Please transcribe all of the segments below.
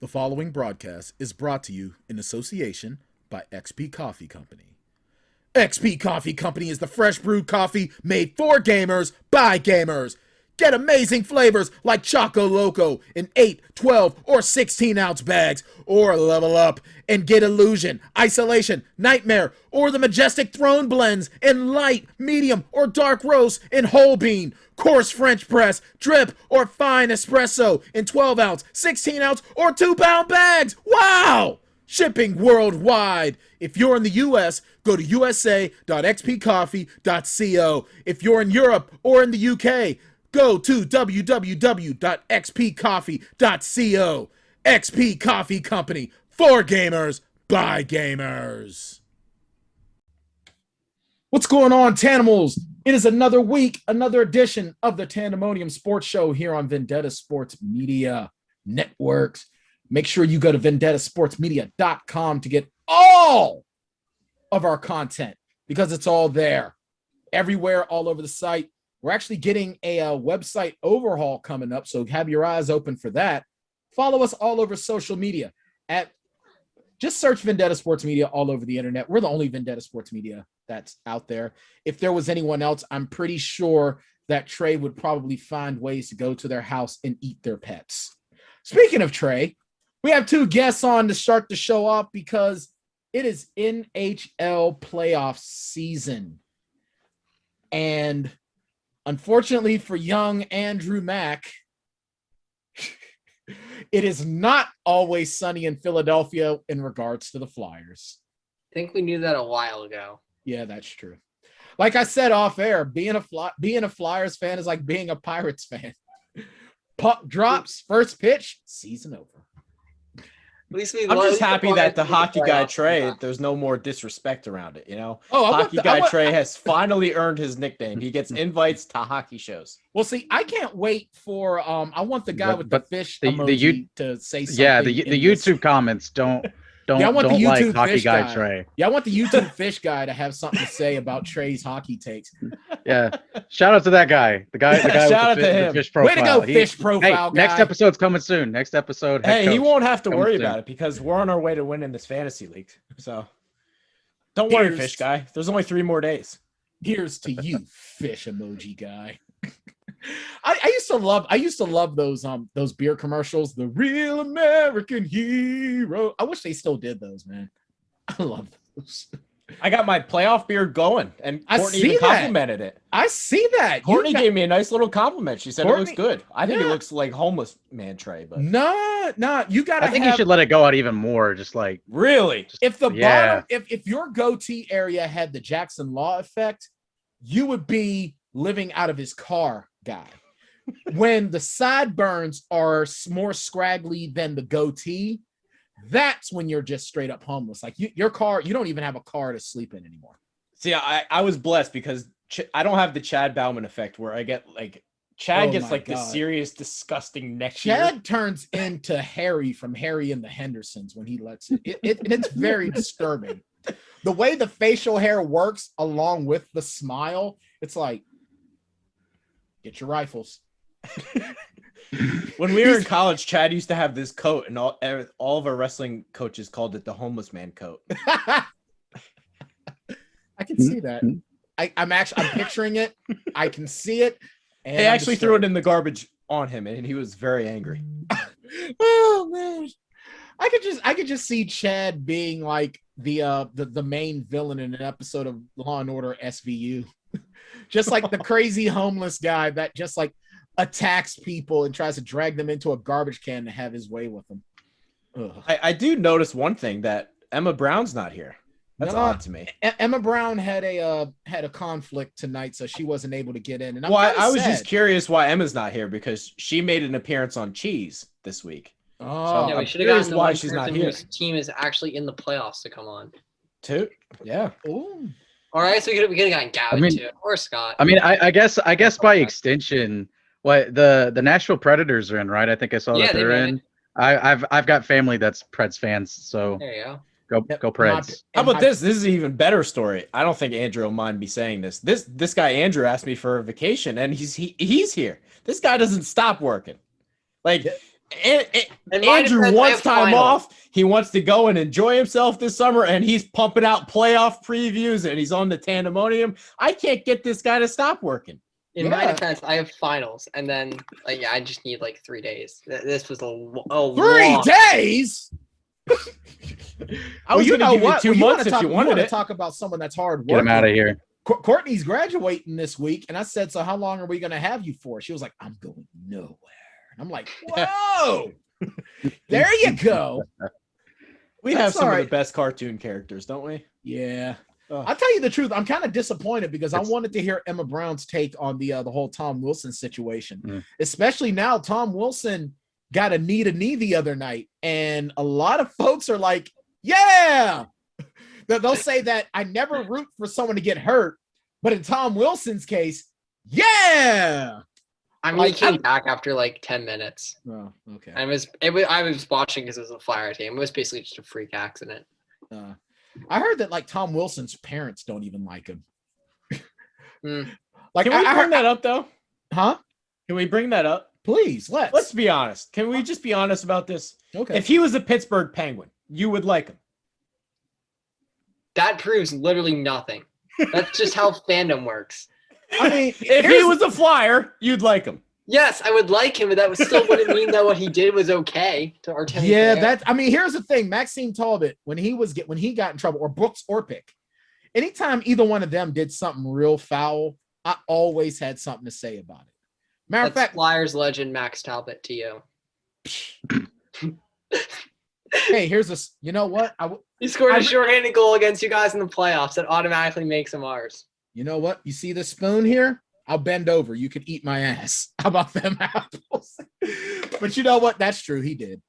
The following broadcast is brought to you in association by XP Coffee Company. XP Coffee Company is the fresh brewed coffee made for gamers by gamers. Get amazing flavors like Choco Loco in 8, 12, or 16-ounce bags, or level up and get Illusion, Isolation, Nightmare, or the Majestic Throne blends in light, medium, or dark roast in whole bean, coarse French press, drip, or fine espresso in 12-ounce, 16-ounce, or 2-pound bags. Wow! Shipping worldwide. If you're in the U.S., go to usa.xpcoffee.co. If you're in Europe or in the U.K., go to www.xpcoffee.co. XP Coffee Company, for gamers, by gamers. What's going on, Tanimals? It is another week, another edition of the Tanndemonium Sports Show here on Vendetta Sports Media Networks. Make sure you go to vendettasportsmedia.com to get all of our content because it's all there. Everywhere, all over the site. We're actually getting a website overhaul coming up, so have your eyes open for that. Follow us all over social media. Just search Vendetta Sports Media all over the internet. We're the only Vendetta Sports Media that's out there. If there was anyone else, I'm pretty sure that Trey would probably find ways to go to their house and eat their pets. Speaking of Trey, we have two guests on to start the show off because it is NHL playoff season. And unfortunately for young Andrew Mack, it is not always sunny in Philadelphia in regards to the Flyers. I think we knew that a while ago. Yeah, that's true. Like I said off air, being a Flyers fan is like being a Pirates fan. Puck drops, first pitch, season over. At least I'm just happy that the hockey guy Trey, there's no more disrespect around it, you know? Hockey guy Trey has finally earned his nickname. He gets invites to hockey shows. Well, see, I can't wait for I want the guy with the fish emoji to say something. Yeah, the YouTube comments don't I want the YouTube like hockey fish guy Trey. Yeah, I want the YouTube fish guy to have something to say about Trey's hockey takes. Yeah, shout out to that guy. The guy shout with out to the him. fish profile. Way to go, fish profile guy. Next episode's coming soon. Next episode. Hey, he won't have to worry soon. about it because we're on our way to winning this fantasy league. So don't worry, fish guy. There's only 3 more days. Here's to you, fish emoji guy. I used to love those beer commercials, the real American hero. I wish they still did those, man. I love those. I got my playoff beard going, and Courtney even complimented it. I see that. Courtney gave me a nice little compliment. She said it looks good. I think it looks like homeless man Trey, but no, you gotta. I think you should let it go out even more. Just like really, if the bottom, if your goatee area had the Jackson Law effect, you would be living out of his car guy. When the sideburns are more scraggly than the goatee, that's when you're just straight up homeless. Like your car, you don't even have a car to sleep in anymore. See, I was blessed because I don't have the Chad Bauman effect where I get like Chad gets like this serious, disgusting neck. Chad turns into Harry from Harry and the Hendersons when he lets it. It's very disturbing. The way the facial hair works along with the smile, it's like, get your rifles. When we were in college, Chad used to have this coat, and all of our wrestling coaches called it the homeless man coat. I can see that. I'm picturing it. I can see it. And they actually threw it in the garbage on him, and he was very angry. Oh man, I could just see Chad being like the main villain in an episode of Law and Order SVU. Just like the crazy homeless guy that just like attacks people and tries to drag them into a garbage can to have his way with them. I do notice one thing, that Emma Brown's not here. That's odd to me. Emma Brown had a conflict tonight, so she wasn't able to get in. And I was just curious why Emma's not here because she made an appearance on Cheese this week. Oh, yeah, we should have gotten the why she's not here. Whose team is actually in the playoffs to come on. Yeah. Ooh. All right, so we could have gotten Gavin too, or Scott. I mean, I guess by extension, what the Nashville Predators are in, right? I think I saw that they're in. I've got family that's Preds fans, so there you go. Go Preds. How about this? This is an even better story. I don't think Andrew will mind me saying this. This guy Andrew asked me for a vacation, and he's here. This guy doesn't stop working. Like Andrew wants time off. He wants to go and enjoy himself this summer, and he's pumping out playoff previews, and he's on the Tanndemonium. I can't get this guy to stop working. In my defense, I have finals, and then I just need 3 days. This was a 3 days. I was going to give you 2 months if you wanted to talk about someone that's hard working. Get him out of here. Courtney's graduating this week, and I said, "So how long are we going to have you for?" She was like, "I'm going nowhere." And I'm like, "Whoa, there you go." We have some of the best cartoon characters, don't we? Yeah. I'll tell you the truth. I'm kind of disappointed because I wanted to hear Emma Brown's take on the whole Tom Wilson situation, especially now. Tom Wilson got a knee the other night, and a lot of folks are like, "Yeah." They'll say that I never root for someone to get hurt, but in Tom Wilson's case, yeah. I mean, he came back after 10 minutes. Oh, okay. I was watching because it was a Flyer team. It was basically just a freak accident. I heard that Tom Wilson's parents don't even like him. Can we bring that up though? Huh? Can we bring that up? Please, let's be honest. Can we just be honest about this? Okay. If he was a Pittsburgh Penguin, you would like him. That proves literally nothing. That's just how fandom works. I mean, if he was a Flyer, you'd like him. Yes, I would like him, but that still wouldn't mean that what he did was okay to Artemi. Yeah, here's the thing. Maxime Talbot, when he got in trouble, or Brooks Orpik, anytime either one of them did something real foul, I always had something to say about it. Matter of fact, Flyers legend Max Talbot to you. Hey, here's this. You know what? He scored a shorthanded goal against you guys in the playoffs. That automatically makes him ours. You know what? You see this spoon here? I'll bend over. You can eat my ass. How about them apples? But you know what? That's true. He did.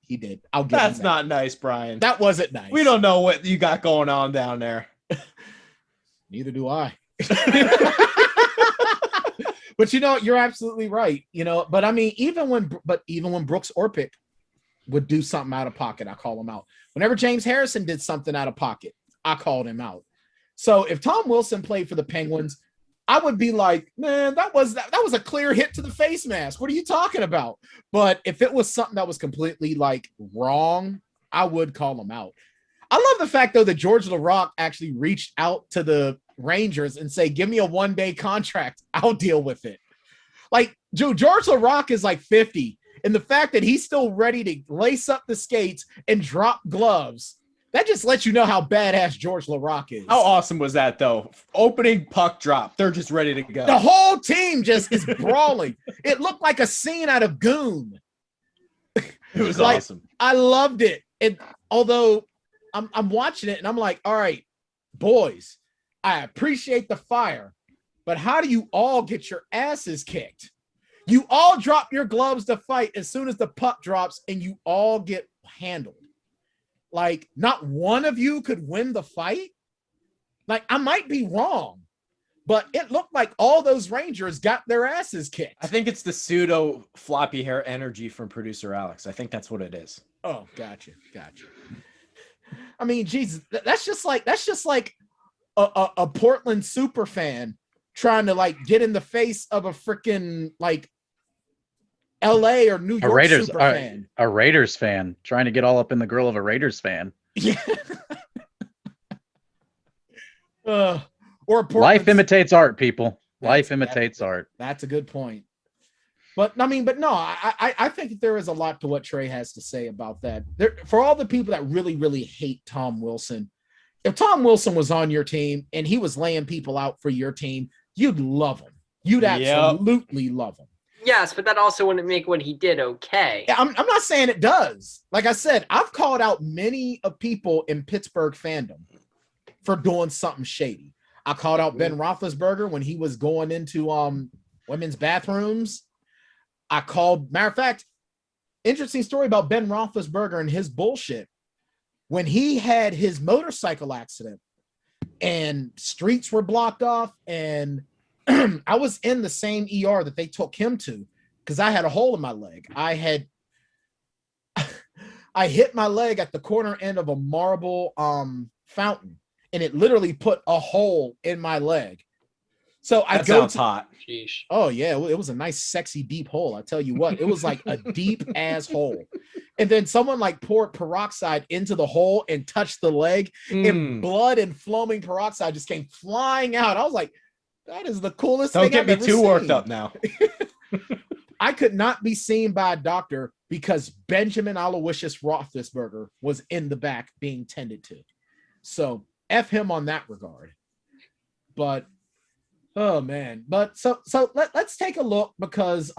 I'll give him that. That's not nice, Brian. That wasn't nice. We don't know what you got going on down there. Neither do I. But you're absolutely right. But I mean, even when Brooks Orpik would do something out of pocket, I call him out. Whenever James Harrison did something out of pocket, I called him out. So if Tom Wilson played for the Penguins, I would be like, man, that was a clear hit to the face mask. What are you talking about? But if it was something that was completely wrong, I would call him out. I love the fact though that George LaRock actually reached out to the Rangers and say, "Give me a 1-day contract. I'll deal with it." George LaRock is 50. And the fact that he's still ready to lace up the skates and drop gloves, that just lets you know how badass George LaRock is. How awesome was that, though? Opening puck drop. They're just ready to go. The whole team just is brawling. It looked like a scene out of Goon. It was awesome. I loved it. And although I'm watching it and I'm like, all right, boys, I appreciate the fire, but how do you all get your asses kicked? You all drop your gloves to fight as soon as the puck drops and you all get handled. Not one of you could win the fight. I might be wrong, but it looked like all those Rangers got their asses kicked. I think it's the pseudo floppy hair energy from producer Alex. I think that's what it is. Oh, gotcha. I mean, Jesus, that's just like a Portland super fan trying to get in the face of a freaking LA or New York super fan. A Raiders fan trying to get all up in the grill of a Raiders fan. Yeah. Or life imitates art, people. Life imitates art. That's a good point. But no, I think that there is a lot to what Trey has to say about that. For all the people that really, really hate Tom Wilson, if Tom Wilson was on your team and he was laying people out for your team, you'd love him. You'd absolutely love him. Yes, but that also wouldn't make what he did okay. I'm not saying it does. Like I said, I've called out many of people in Pittsburgh fandom for doing something shady. I called out Ben Roethlisberger when he was going into women's bathrooms. Matter of fact, interesting story about Ben Roethlisberger and his bullshit. When he had his motorcycle accident and streets were blocked off and I was in the same ER that they took him to because I had a hole in my leg. I hit my leg at the corner end of a marble fountain, and it literally put a hole in my leg. So I That go sounds hot. Sheesh. Oh yeah, it was a nice, sexy, deep hole. I tell you what, it was like a deep ass hole. And then someone like poured peroxide into the hole and touched the leg, and blood and foaming peroxide just came flying out. I was like, that is the coolest Don't thing get I've me ever too worked seen. up now. I could not be seen by a doctor because Benjamin Aloysius Roethlisberger was in the back being tended to. So F him on that regard. But oh man. But so let's take a look because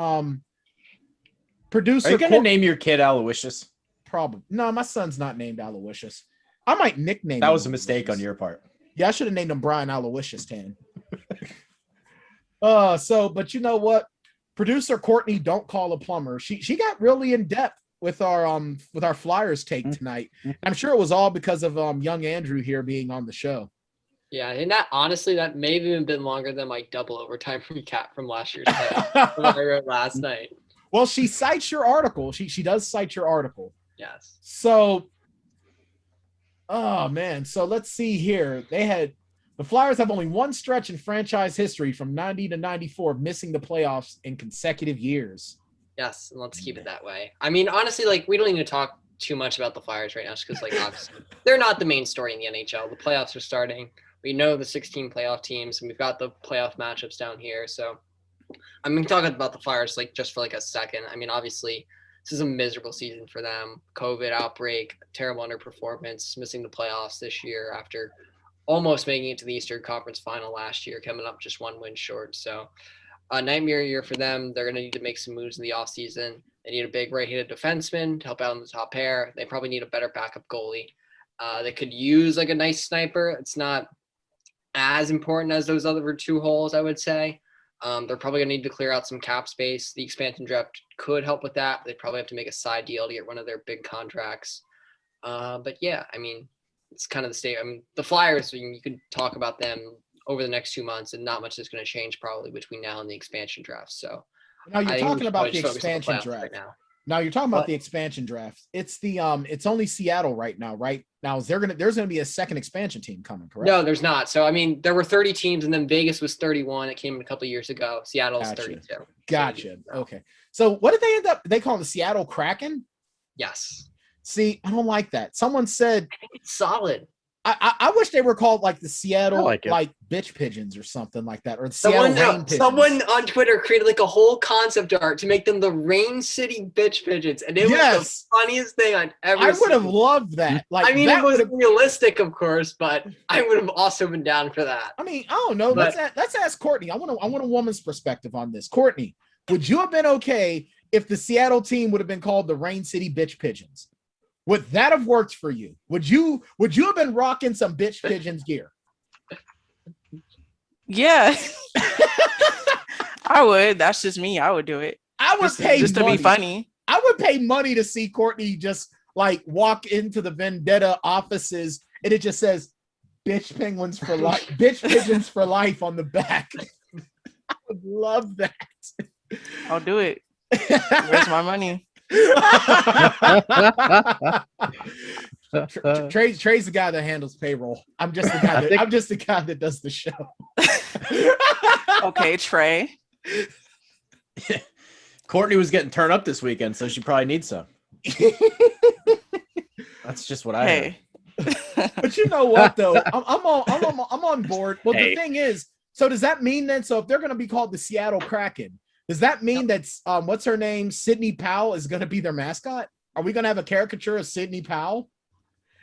producer Are you gonna name your kid Aloysius? probably no, my son's not named Aloysius. I might nickname That him was a mistake on Aloysius. your part. Yeah, I should have named him Brian Aloysius Tan. But you know what? Producer Courtney, don't call a plumber. She got really in depth with our Flyers take tonight. I'm sure it was all because of young Andrew here being on the show. Yeah, and that honestly, that may have even been longer than my double overtime recap from last year's take that I wrote last night. Well, she cites your article. She does cite your article. Yes. So, oh man. So let's see here. The Flyers have only one stretch in franchise history from 90 to 94 of missing the playoffs in consecutive years. Yes, and let's keep it that way. I mean, honestly, like we don't need to talk too much about the Flyers right now, just because, like, obviously they're not the main story in the NHL. The playoffs are starting. We know the 16 playoff teams, and we've got the playoff matchups down here. So, I'm going to talk about the Flyers like just for like a second. I mean, obviously, this is a miserable season for them. COVID outbreak, terrible underperformance, missing the playoffs this year after almost making it to the Eastern Conference Final last year, coming up just one win short. So, a nightmare year for them. They're going to need to make some moves in the offseason. They need a big right-handed defenseman to help out in the top pair. They probably need a better backup goalie. They could use like a nice sniper. It's not as important as those other two holes, I would say. They're probably going to need to clear out some cap space. The expansion draft could help with that. They probably have to make a side deal to get one of their big contracts. But yeah, I mean, it's kind of the state. I mean, the Flyers, you could talk about them over the next 2 months, and not much is going to change probably between now and the expansion draft. So now you're talking about the expansion draft. Right now. Now you're talking about the expansion draft. It's it's only Seattle right now, right? Now there's gonna be a second expansion team coming, correct? No, there's not. So I mean, there were 30 teams, and then Vegas was 31. It came in a couple of years ago. Seattle's 32. Gotcha. Okay. So what did they end up? They call it the Seattle Kraken. Yes. See, I don't like that. Someone said I think it's solid. I wish they were called like the Seattle like bitch pigeons or something like that, or the Seattle rain pigeons. Someone on Twitter created like a whole concept art to make them the Rain City bitch pigeons, and it was the funniest thing I'd ever seen. I would have loved that. Like, I mean, it wasn't realistic, of course, but I would have also been down for that. I mean, I don't know. Let's ask Courtney. I want a woman's perspective on this. Courtney, would you have been okay if the Seattle team would have been called the Rain City bitch pigeons? Would that have worked for you? Would you have been rocking some bitch pigeons gear? Yeah. I would. That's just me. I would do it. I would pay just money. To be funny. I would pay money to see Courtney just like walk into the Vendetta offices and it just says bitch penguins for life, bitch pigeons for life on the back. I would love that. I'll do it. Where's my money? Trey's the guy that handles payroll. I'm just the guy that does the show. Okay, Trey. Courtney was getting turned up this weekend, so she probably needs some. That's just what I heard. But you know what though? I'm on board. Well, the thing is, so does that mean then? So if they're going to be called the Seattle Kraken, does that mean that what's her name, Sidney Powell, is going to be their mascot? Are we going to have a caricature of Sidney Powell?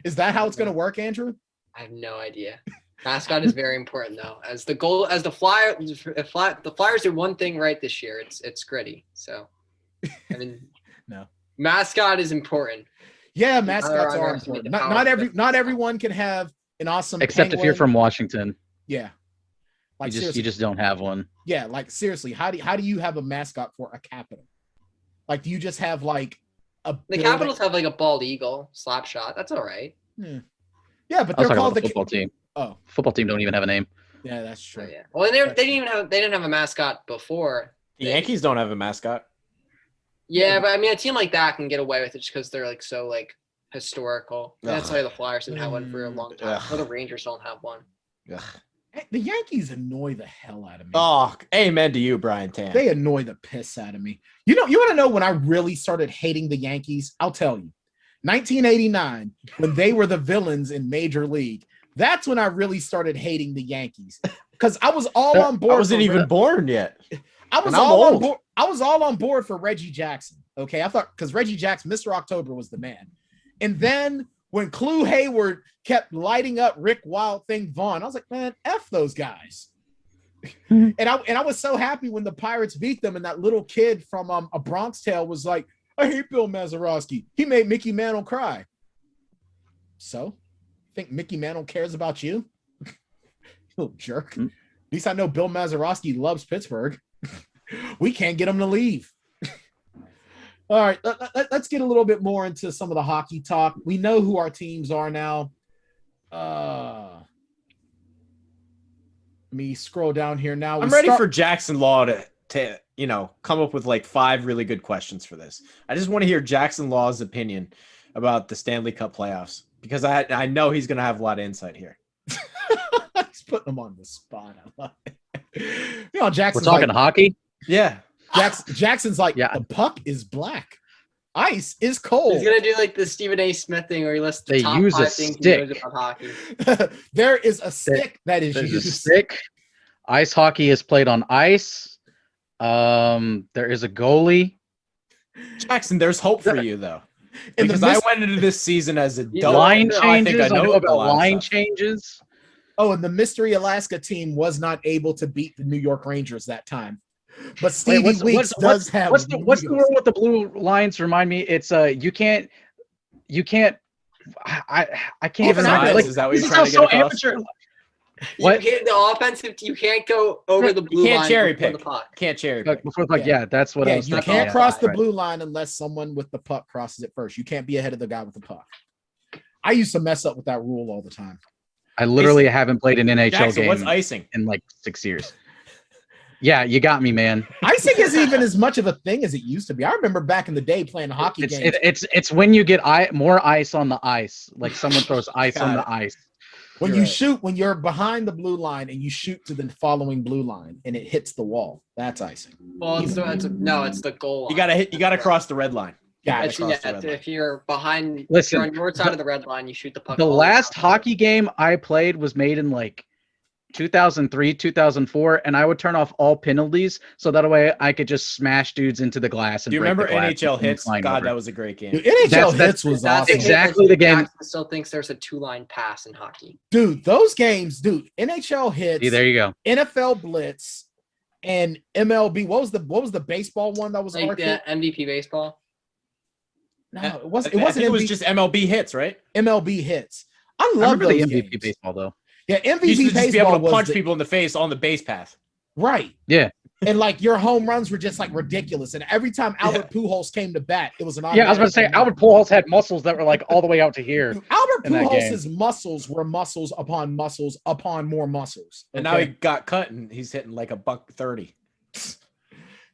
Is that how it's going to work, Andrew? I have no idea. Mascot is very important though. As the Flyers did one thing right this year, it's gritty. So, I mean, no, mascot is important. Yeah, mascots are important. Not everyone can have an awesome. Except penguin. If you're from Washington. Yeah. Like you just don't have one. Yeah, like seriously, how do you have a mascot for a capital? Like, do you just have like a? The Capitals have like a bald eagle, slap shot. That's all right. Yeah, but they're called the football team. Oh, football team don't even have a name. Yeah, that's true. Oh, yeah. Well, they didn't have a mascot before. The Yankees don't have a mascot. Yeah, but I mean, a team like that can get away with it just because they're like so like historical. That's why the Flyers didn't have one for a long time. Or the Rangers don't have one. The Yankees annoy the hell out of me. Oh, amen to you, Brian Tan. They annoy the piss out of me. You want to know when I really started hating the Yankees? I'll tell you. 1989, when they were the villains in Major League. That's when I really started hating the Yankees. Because I was all on board. I wasn't even born yet. I was all on board. I was all on board for Reggie Jackson. Okay. I thought because Reggie Jackson, Mr. October was the man. And then when Clu Hayward kept lighting up Rick Wild Thing Vaughn, I was like, man, F those guys. and I was so happy when the Pirates beat them, and that little kid from A Bronx Tale was like, I hate Bill Mazeroski. He made Mickey Mantle cry. So, think Mickey Mantle cares about you? You little jerk. At least I know Bill Mazeroski loves Pittsburgh. We can't get him to leave. All right, let's get a little bit more into some of the hockey talk. We know who our teams are now. Let me scroll down here now. I'm ready for Jackson Law to come up with like 5 really good questions for this. I just want to hear Jackson Law's opinion about the Stanley Cup playoffs because I know he's going to have a lot of insight here. He's putting them on the spot. I love it. Jackson's we're talking hockey. Yeah. Jackson's like, the puck is black. Ice is cold. He's going to do like the Stephen A. Smith thing where he lists the top 5 things he knows about hockey. There is a stick that is There's used. a stick. Ice hockey is played on ice. There is a goalie. Jackson, there's hope for you though. Because I went into this season as a line changes. I know about line changes. Oh, and the Mystery Alaska team was not able to beat the New York Rangers that time. But Stevie Weeks does have. What's the rule with the blue lines? Remind me. It's you can't. I can't even remember. Is that what you're trying to get across? Amateur. What? The offensive, you can't go over the blue line. Cherry pick. Can't cherry pick. Before the puck. Yeah, that's what I was thinking. You can't cross the blue line unless someone with the puck crosses it first. You can't be ahead of the guy with the puck. I used to mess up with that rule all the time. I literally haven't played an NHL Jackson, game what's icing? In like 6 years. Yeah, you got me, man. Icing isn't even as much of a thing as it used to be. I remember back in the day playing hockey games. It's when you get more ice on the ice, like someone throws ice on the ice. When you shoot, when you're behind the blue line and you shoot to the following blue line and it hits the wall, that's icing. Well, it's the goal line. You got to cross the red line. If you're behind, listen, if you're on your side of the red line, you shoot the puck. The last hockey game I played was made in like 2003, 2004, and I would turn off all penalties so that way I could just smash dudes into the glass. And do you remember NHL Hits? God, that was a great game. Dude, NHL Hits was awesome. Exactly the game. Jackson still thinks there's a 2-line pass in hockey. Dude, those games, NHL Hits. See, there you go. NFL Blitz and MLB. What was the baseball one that was like the MVP baseball? No, it wasn't. It was just MLB Hits, right? MLB Hits. I love the MVP games. baseball though. Yeah, MVP you used to baseball just be able to punch people in the face on the base path. Right. Yeah. And like your home runs were just like ridiculous. And every time Albert Pujols came to bat, it was an I was about to say Albert Pujols had muscles that were like all the way out to here. Dude, Albert Pujols' muscles were muscles upon muscles upon more muscles. Okay? And now he got cut and he's hitting like $130.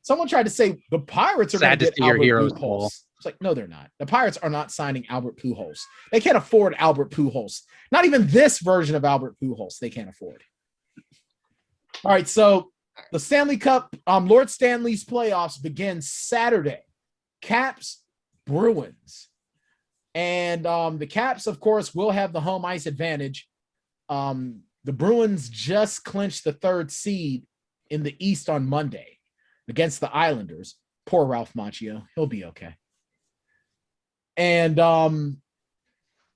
Someone tried to say the Pirates are going to get Albert Pujols. It's like, no, they're not. The Pirates are not signing Albert Pujols. They can't afford Albert Pujols. Not even this version of Albert Pujols they can't afford. All right, so the Stanley Cup, Lord Stanley's playoffs begin Saturday. Caps, Bruins. And the Caps, of course, will have the home ice advantage. The Bruins just clinched the 3rd seed in the East on Monday against the Islanders. Poor Ralph Macchio. He'll be okay. And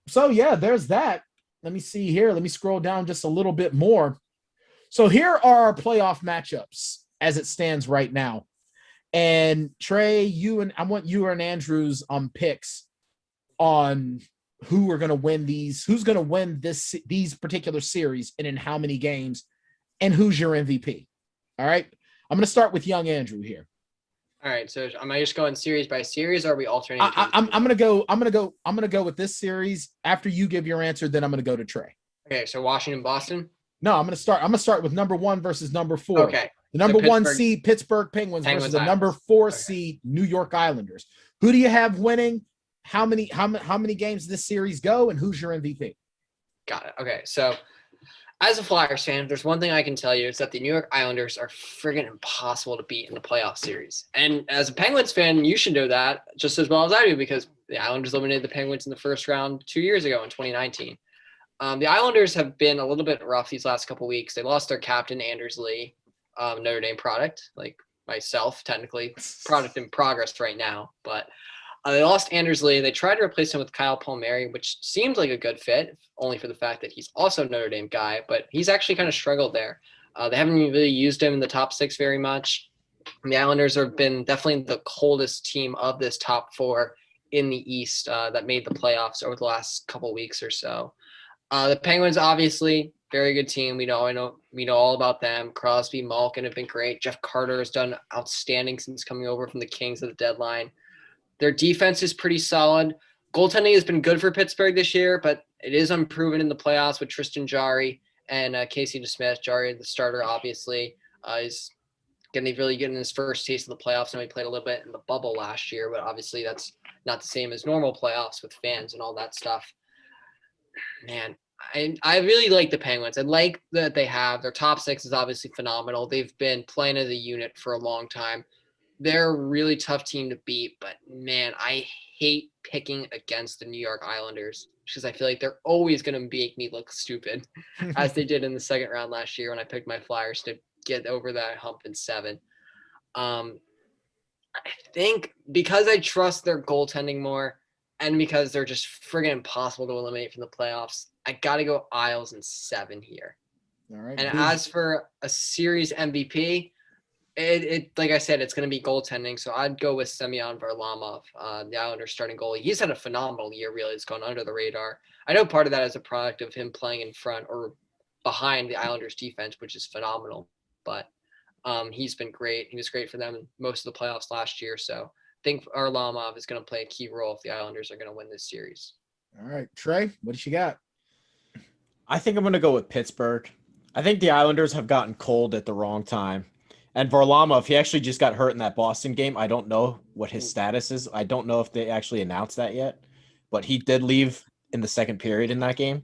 so, yeah, there's that. Let me see here. Let me scroll down just a little bit more. So here are our playoff matchups as it stands right now. And Trey, I want you and Andrew's picks on who are going to win who's going to win these particular series and in how many games, and who's your MVP. All right. I'm going to start with young Andrew here. All right, so am I just going series by series, or are we alternating? I'm gonna go with this series. After you give your answer, then I'm gonna go to Trey. Okay, so Washington, Boston. No, I'm gonna start with number 1 versus number 4. Okay. The number 1 seed Pittsburgh Penguins versus the number 4 seed New York Islanders. Who do you have winning? How many games this series go, and who's your MVP? Got it. Okay, so As a Flyers fan, there's one thing I can tell you is that the New York Islanders are friggin' impossible to beat in the playoff series. And as a Penguins fan, you should know that just as well as I do because the Islanders eliminated the Penguins in the first round 2 years ago in 2019. The Islanders have been a little bit rough these last couple weeks. They lost their captain, Anders Lee, Notre Dame product, like myself, technically product in progress right now. But they lost Anders Lee. They tried to replace him with Kyle Palmieri, which seemed like a good fit, only for the fact that he's also a Notre Dame guy, but he's actually kind of struggled there. They haven't really used him in the top 6 very much. And the Islanders have been definitely the coldest team of this top 4 in the East that made the playoffs over the last couple weeks or so. The Penguins, obviously, very good team. We know all about them. Crosby, Malkin have been great. Jeff Carter has done outstanding since coming over from the Kings at the deadline. Their defense is pretty solid. Goaltending has been good for Pittsburgh this year, but it is unproven in the playoffs with Tristan Jarry and Casey DeSmith. Jarry, the starter, obviously, is really getting his first taste of the playoffs. I know he played a little bit in the bubble last year, but obviously that's not the same as normal playoffs with fans and all that stuff. Man, I really like the Penguins. I like that they have their top 6 is obviously phenomenal. They've been playing as a unit for a long time. They're a really tough team to beat, but man, I hate picking against the New York Islanders because I feel like they're always going to make me look stupid as they did in the second round last year when I picked my Flyers to get over that hump in 7. I think because I trust their goaltending more and because they're just friggin' impossible to eliminate from the playoffs, I got to go Isles in 7 here. All right. And as for a series MVP, it like I said, it's going to be goaltending. So I'd go with Simeon Varlamov, the Islanders starting goalie. He's had a phenomenal year, really. It's gone under the radar. I know part of that is a product of him playing in front or behind the Islanders defense, which is phenomenal. But he's been great. He was great for them in most of the playoffs last year. So I think Varlamov is going to play a key role if the Islanders are going to win this series. All right. Trey, what does you got? I think I'm going to go with Pittsburgh. I think the Islanders have gotten cold at the wrong time. And Varlamov, he actually just got hurt in that Boston game. I don't know what his status is. I don't know if they actually announced that yet. But he did leave in the second period in that game.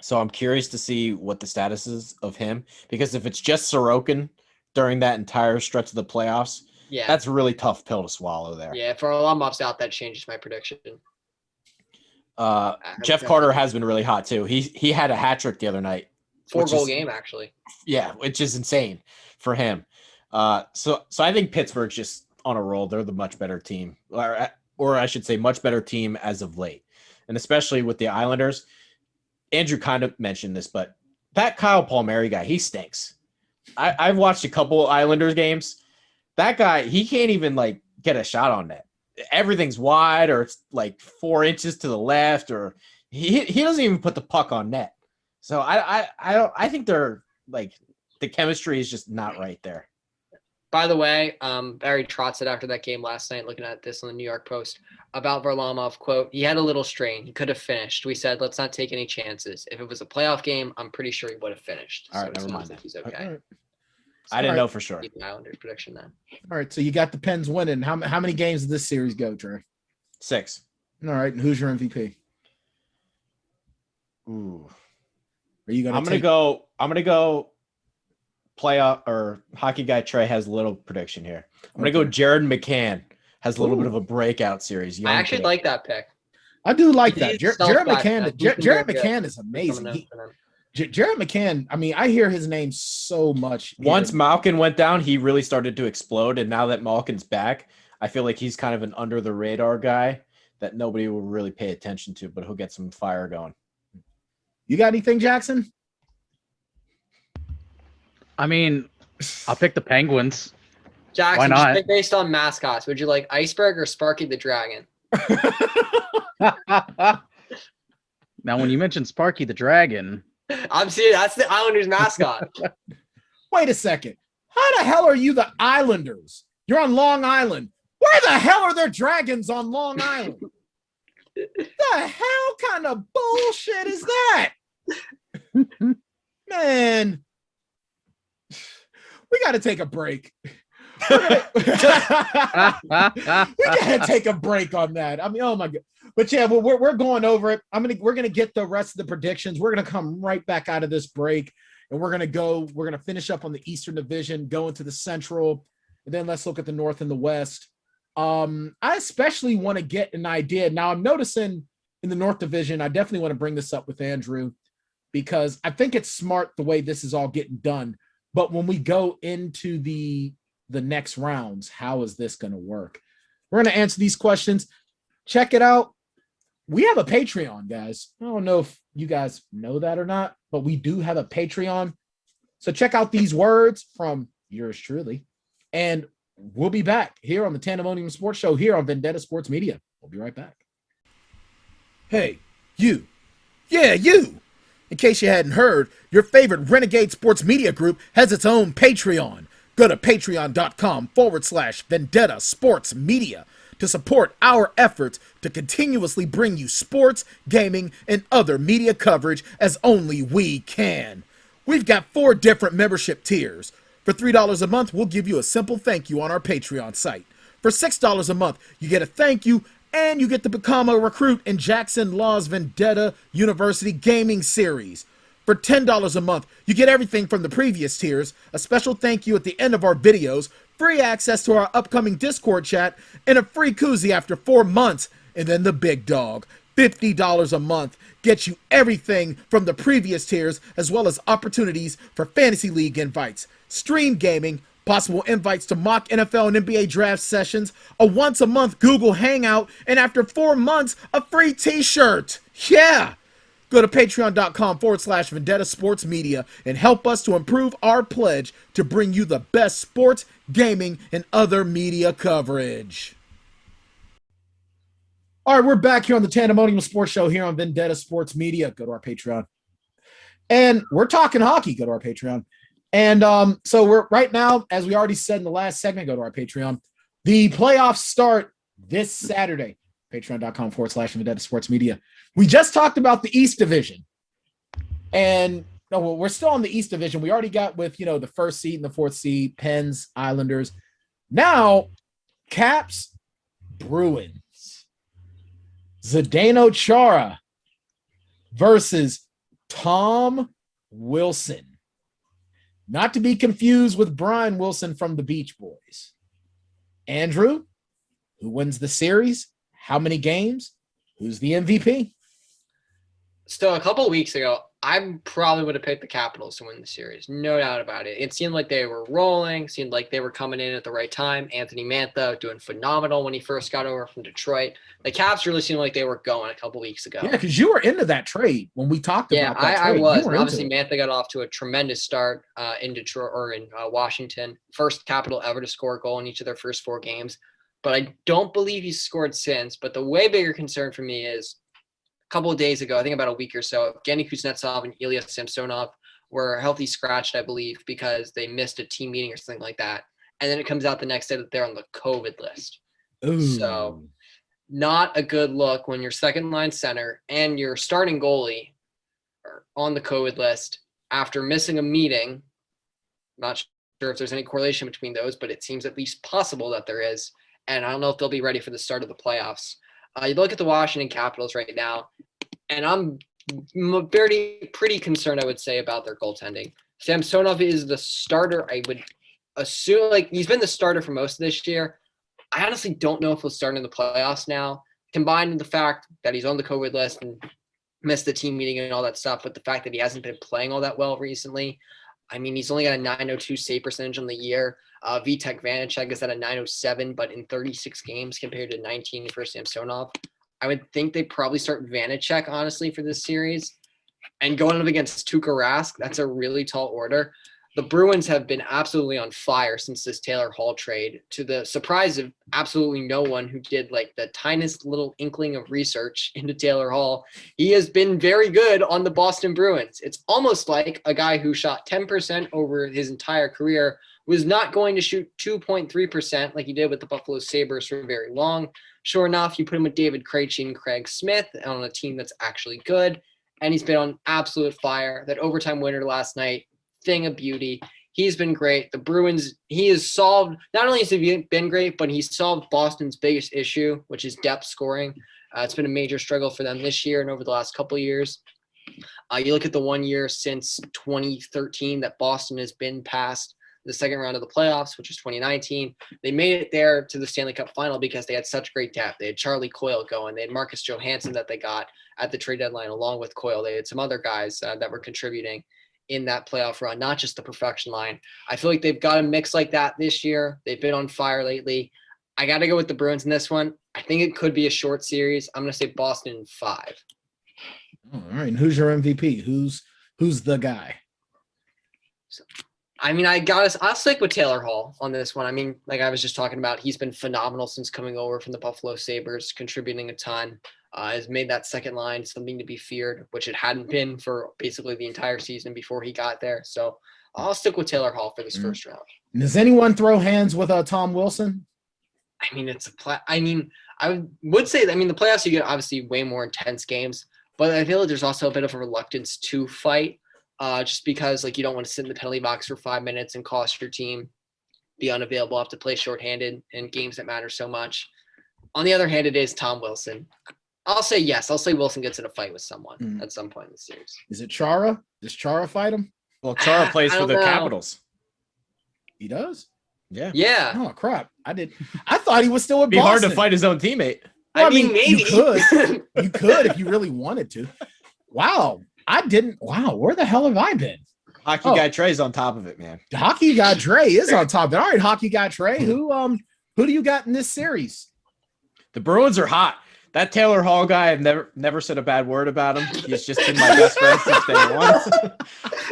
So I'm curious to see what the status is of him. Because if it's just Sorokin during that entire stretch of the playoffs, that's a really tough pill to swallow there. Yeah, if Varlamov's out, that changes my prediction. Jeff Carter has been really hot too. He had a hat trick the other night. 4-goal game, actually. Yeah, which is insane for him. So I think Pittsburgh's just on a roll. They're the much better team, or I should say much better team as of late. And especially with the Islanders, Andrew kind of mentioned this, but that Kyle Palmieri guy, he stinks. I've watched a couple Islanders games. That guy, he can't even get a shot on net. Everything's wide, or it's 4 inches to the left, or he doesn't even put the puck on net. So I think they're the chemistry is just not right there. By the way, Barry Trotz said after that game last night, looking at this on the New York Post, about Varlamov, quote, he had a little strain. He could have finished. We said, let's not take any chances. If it was a playoff game, I'm pretty sure he would have finished. All right, never mind. Like he's okay. Right. So I didn't know for sure. The Islanders prediction then. All right. So you got the Pens winning. How many games did this series go, Trey? 6. All right. And who's your MVP? Ooh. Are you gonna? I'm gonna go. Playoff or hockey guy Trey has a little prediction here. I'm gonna go. Jared McCann has a little bit of a breakout series. I actually like that pick. I do like that. Jared McCann. Jared McCann is amazing. Jared McCann. I mean, I hear his name so much. Once Malkin went down, he really started to explode, and now that Malkin's back, I feel like he's kind of an under the radar guy that nobody will really pay attention to, but he'll get some fire going. You got anything, Jackson? I mean, I'll pick the Penguins. Jackson, why not? Just based on mascots, would you like Iceberg or Sparky the Dragon? Now, when you mentioned Sparky the Dragon, I'm serious. That's the Islanders mascot. Wait a second. How the hell are you the Islanders? You're on Long Island. Where the hell are there dragons on Long Island? The hell kind of bullshit is that? Man, we got to take a break. We got to take a break on that. I mean, oh my God. But yeah, well, we're going over it. We're gonna get the rest of the predictions. We're gonna come right back out of this break, and we're gonna finish up on the Eastern Division, go into the Central, and then let's look at the North and the West. I especially want to get an idea. Now I'm noticing in the North Division, I definitely want to bring this up with Andrew because I think it's smart the way this is all getting done. But when we go into the next rounds, how is this going to work? We're going to answer these questions. Check it out. We have a Patreon, guys. I don't know if you guys know that or not, but we do have a Patreon. So check out these words from yours truly. And we'll be back here on the Tanndemonium Sports Show here on Vendetta Sports Media. We'll be right back. Hey, you. Yeah, you. In case you hadn't heard, your favorite Renegade Sports Media group has its own Patreon. Go to patreon.com/Vendetta Sports Media to support our efforts to continuously bring you sports, gaming, and other media coverage as only we can. We've got 4 different membership tiers. For $3 a month, we'll give you a simple thank you on our Patreon site. For $6 a month, you get a thank you and you get to become a recruit in Jackson Law's Vendetta University Gaming Series. For $10 a month, you get everything from the previous tiers, a special thank you at the end of our videos, free access to our upcoming Discord chat, and a free koozie after 4 months. And then the big dog, $50 a month, gets you everything from the previous tiers, as well as opportunities for Fantasy League invites, stream gaming, possible invites to mock NFL and NBA draft sessions, a once-a-month Google Hangout, and after 4 months, a free t-shirt. Yeah! Go to patreon.com/Vendetta Sports Media and help us to improve our pledge to bring you the best sports, gaming, and other media coverage. All right, we're back here on the Tanndemonium Sports Show here on Vendetta Sports Media. Go to our Patreon. And we're talking hockey. Go to our Patreon. And so we're right now, as we already said in the last segment, go to our Patreon. The playoffs start this Saturday. Patreon.com/Vendetta Sports Media. We just talked about the East Division. And no, well, we're still on the East Division. We already got with, the first seed and the 4th seed, Pens, Islanders. Now, Caps, Bruins. Zdeno Chara versus Tom Wilson. Not to be confused with Brian Wilson from the Beach Boys. Andrew, who wins the series? How many games? Who's the MVP? So a couple of weeks ago, I probably would have picked the Capitals to win the series. No doubt about it. It seemed like they were rolling, seemed like they were coming in at the right time. Anthony Mantha doing phenomenal when he first got over from Detroit. The Caps really seemed like they were going a couple of weeks ago. Yeah, because you were into that trade when we talked about that I trade. was. And obviously, Mantha got off to a tremendous start in Detroit or in Washington. First Capital ever to score a goal in each of their first 4 games. But I don't believe he's scored since. But the way bigger concern for me is couple of days ago, I think about a week or so, Evgeny Kuznetsov and Ilya Samsonov were healthy scratched, I believe, because they missed a team meeting or something like that. And then it comes out the next day that they're on the COVID list. Ooh. So not a good look when your second line center and your starting goalie are on the COVID list after missing a meeting. Not sure if there's any correlation between those, but it seems at least possible that there is. And I don't know if they'll be ready for the start of the playoffs. You look at the Washington Capitals right now, and I'm pretty concerned, I would say, about their goaltending. Samsonov is the starter. I would assume, he's been the starter for most of this year. I honestly don't know if he'll start in the playoffs now, combined with the fact that he's on the COVID list and missed the team meeting and all that stuff, with the fact that he hasn't been playing all that well recently. I mean, he's only got a .902 save percentage on the year. Vitek Vanacek is at a .907, but in 36 games compared to 19 for Samsonov. I would think they probably start Vanacek, honestly, for this series. And going up against Tuukka Rask, that's a really tall order. The Bruins have been absolutely on fire since this Taylor Hall trade, to the surprise of absolutely no one who did the tiniest little inkling of research into Taylor Hall. He has been very good on the Boston Bruins. It's almost like a guy who shot 10% over his entire career was not going to shoot 2.3% like he did with the Buffalo Sabres for very long. Sure enough, you put him with David Krejci and Craig Smith on a team that's actually good, and he's been on absolute fire. That overtime winner last night, thing of beauty. He's been great. The Bruins, he has solved, not only has he been great, but he's solved Boston's biggest issue, which is depth scoring. It's been a major struggle for them this year and over the last couple of years. You look at the 1 year since 2013 that Boston has been past the second round of the playoffs, which is 2019. They made it there to the Stanley Cup final because they had such great depth. They had Charlie Coyle going. They had Marcus Johansson that they got at the trade deadline along with Coyle. They had some other guys that were contributing in that playoff run, not just the perfection line. I feel like they've got a mix like that this year. They've been on fire lately. I got to go with the Bruins in this one. I think it could be a short series. I'm going to say Boston in 5. All right. And who's your MVP? Who's the guy? I mean, I'll stick with Taylor Hall on this one. I mean, like I was just talking about, he's been phenomenal since coming over from the Buffalo Sabres, contributing a ton. Has made that second line something to be feared, which it hadn't been for basically the entire season before he got there. So I'll stick with Taylor Hall for this first round. Does anyone throw hands with Tom Wilson? I mean, I would say, the playoffs, you get obviously way more intense games, but I feel like there's also a bit of a reluctance to fight. Just because you don't want to sit in the penalty box for 5 minutes and cost your team, be unavailable, have to play shorthanded in games that matter so much. On the other hand, it is Tom Wilson. I'll say yes. I'll say Wilson gets in a fight with someone at some point in the series. Is it Chara? Does Chara fight him? Well, Chara plays for the Capitals. He does? Yeah. Yeah. Oh, crap. I thought he was still a Be hard to fight his own teammate. Well, I mean, maybe. You could. You could if you really wanted to. Wow. Wow, where the hell have I been? Hockey guy Trey's on top of it, man. Hockey guy Trey is on top of it. All right, hockey guy Trey. Who do you got in this series? The Bruins are hot. That Taylor Hall guy, I've never said a bad word about him. He's just been my best friend since day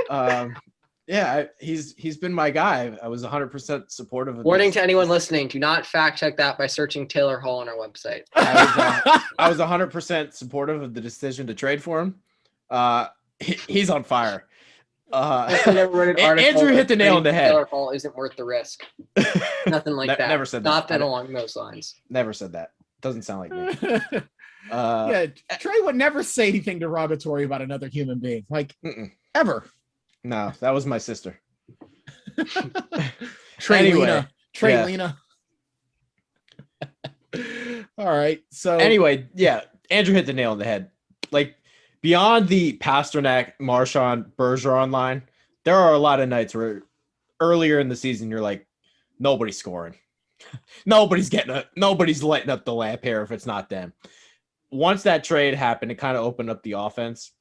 one. He's been my guy. I was 100% supportive of Warning to anyone listening, do not fact check that by searching Taylor Hall on our website. I was 100% supportive of the decision to trade for him. He's on fire. Andrew hit the nail on the head. Taylor Hall isn't worth the risk. Nothing like that. Never said that. Nothing along those lines. Never said that. Doesn't sound like me. Trey would never say anything derogatory about another human being, ever. No, that was my sister. Trey Lena. All right. So anyway, Andrew hit the nail on the head. Beyond the Pasternak, Marchand, Bergeron line, there are a lot of nights where earlier in the season you're like, nobody's scoring. Nobody's lighting up the lamp here if it's not them. Once that trade happened, it kind of opened up the offense.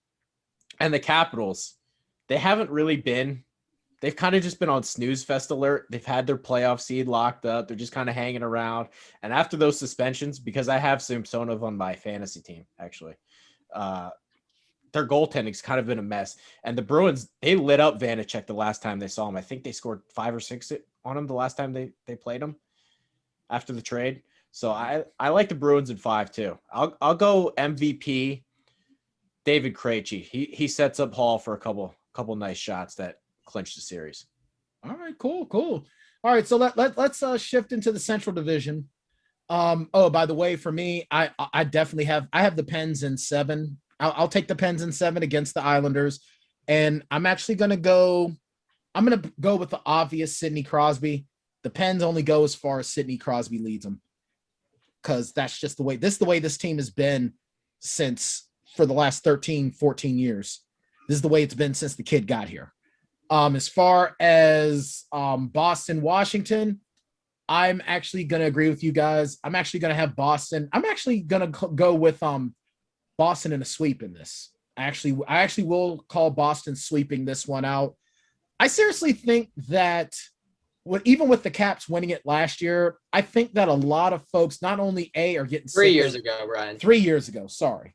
And the Capitals, they've kind of just been on snooze fest alert. They've had their playoff seed locked up. They're just kind of hanging around. And after those suspensions, because I have Samsonov on my fantasy team, actually, their goaltending's kind of been a mess. And the Bruins, they lit up Vanacek the last time they saw him. I think they scored 5 or 6 on him the last time they played him after the trade. So I like the Bruins in 5 too. I'll go MVP David Krejci. He sets up Hall for a couple nice shots that clinch the series. All right, cool. All right, so let's shift into the Central Division. By the way, for me, I definitely have the Pens in 7. I'll take the Pens in 7 against the Islanders, and I'm actually going to go with the obvious Sidney Crosby. The Pens only go as far as Sidney Crosby leads them, because that's just the way this team has been for the last 13, 14 years. This is the way it's been since the kid got here. As far as Boston, Washington, I'm actually going to agree with you guys. I'm actually going to have Boston. I'm actually going to go with Boston in a sweep in this. I actually will call Boston sweeping this one out. I seriously think that even with the Caps winning it last year, I think that a lot of folks not only are getting 3 years ago, Brian. 3 years ago, sorry.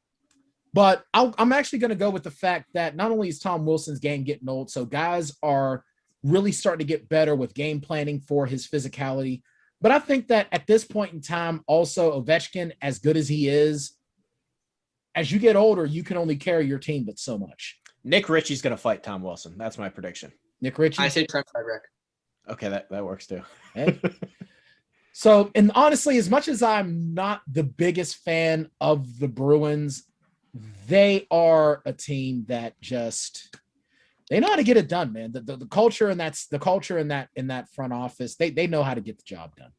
But I'm actually going to go with the fact that not only is Tom Wilson's game getting old, so guys are really starting to get better with game planning for his physicality. But I think that at this point in time, also Ovechkin, as good as he is, as you get older, you can only carry your team but so much. Nick Ritchie's going to fight Tom Wilson. That's my prediction. Nick Ritchie? I say Trent Frederick. Okay, that works too. Hey. So, and honestly, as much as I'm not the biggest fan of the Bruins, they are a team that they know how to get it done, man. The culture, and that's the culture in that front office. They know how to get the job done.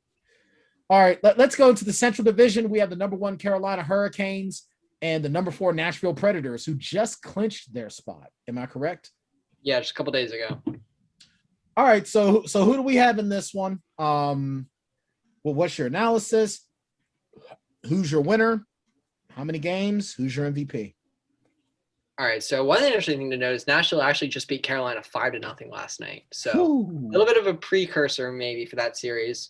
All right, let's go into the Central Division. We have the number 1 Carolina Hurricanes and the number 4 Nashville Predators, who just clinched their spot. Am I correct? Yeah, just a couple days ago. All right, so who do we have in this one? Well, what's your analysis? Who's your winner? How many games? Who's your MVP? All right, so one interesting thing to note is Nashville actually just beat Carolina 5-0 last night. So a Ooh. little bit of a precursor maybe for that series.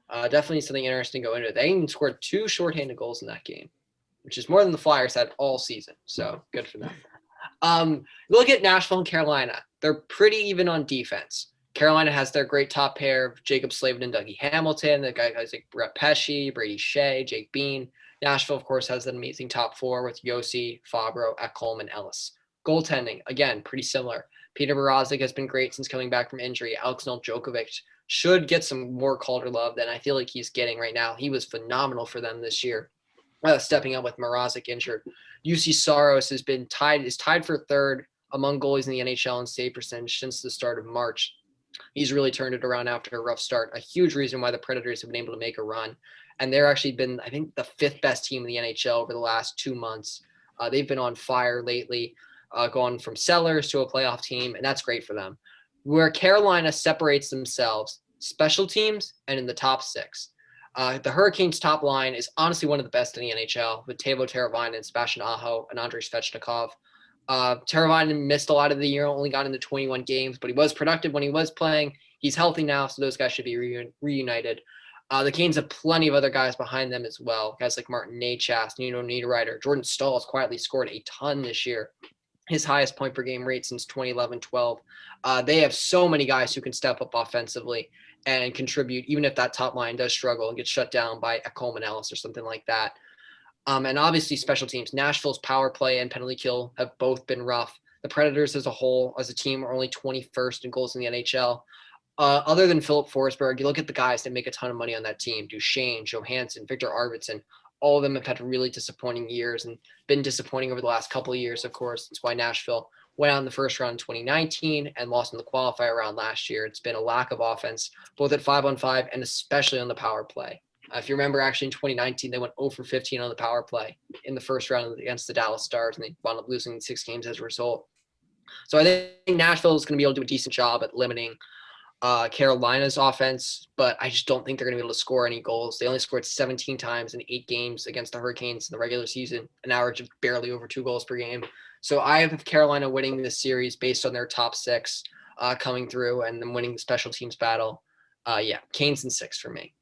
Definitely something interesting to go into it. They even scored 2 shorthanded goals in that game, which is more than the Flyers had all season. So good for them. Look at Nashville and Carolina. They're pretty even on defense. Carolina has their great top pair of Jacob Slavin and Dougie Hamilton. The guys like Brett Pesce, Brady Shea, Jake Bean. Nashville, of course, has an amazing top 4 with Yossi, Fabro, Ekholm, and Ellis. Goaltending, again, pretty similar. Peter Mrazek has been great since coming back from injury. Alexander Djokovic should get some more Calder love than I feel like he's getting right now. He was phenomenal for them this year, stepping up with Mrazek injured. UC Saros is tied for 3rd among goalies in the NHL in save percentage since the start of March. He's really turned it around after a rough start. A huge reason why the Predators have been able to make a run. And they're actually been, I think, the 5th best team in the NHL over the last 2 months. They've been on fire lately, going from sellers to a playoff team, and that's great for them. Where Carolina separates themselves, special teams and in the top 6. The Hurricanes' top line is honestly one of the best in the NHL with Teuvo Teravainen, Sebastian Aho, and Andrei Svechnikov. Teravainen missed a lot of the year, only got into 21 games, but he was productive when he was playing. He's healthy now, so those guys should be reunited. The Canes have plenty of other guys behind them as well. Guys like Martin Necas, Nino Niederreiter. Jordan Stahl has quietly scored a ton this year. His highest point per game rate since 2011-12. They have so many guys who can step up offensively and contribute, even if that top line does struggle and gets shut down by Ekholm and Ellis or something like that. And obviously special teams. Nashville's power play and penalty kill have both been rough. The Predators as a whole, as a team, are only 21st in goals in the NHL. Other than Philip Forsberg, you look at the guys that make a ton of money on that team: Duchesne, Johansson, Victor Arvidsson. All of them have had really disappointing years and been disappointing over the last couple of years, of course. That's why Nashville went out in the first round in 2019 and lost in the qualifier round last year. It's been a lack of offense, both at 5-on-5 and especially on the power play. If you remember, actually in 2019, they went 0 for 15 on the power play in the first round against the Dallas Stars, and they wound up losing 6 games as a result. So I think Nashville is going to be able to do a decent job at limiting Carolina's offense, but I just don't think they're going to be able to score any goals. They only scored 17 times in 8 games against the Hurricanes in the regular season, an average of barely over 2 goals per game. So I have Carolina winning this series based on their top 6 coming through and then winning the special teams battle. Canes in 6 for me.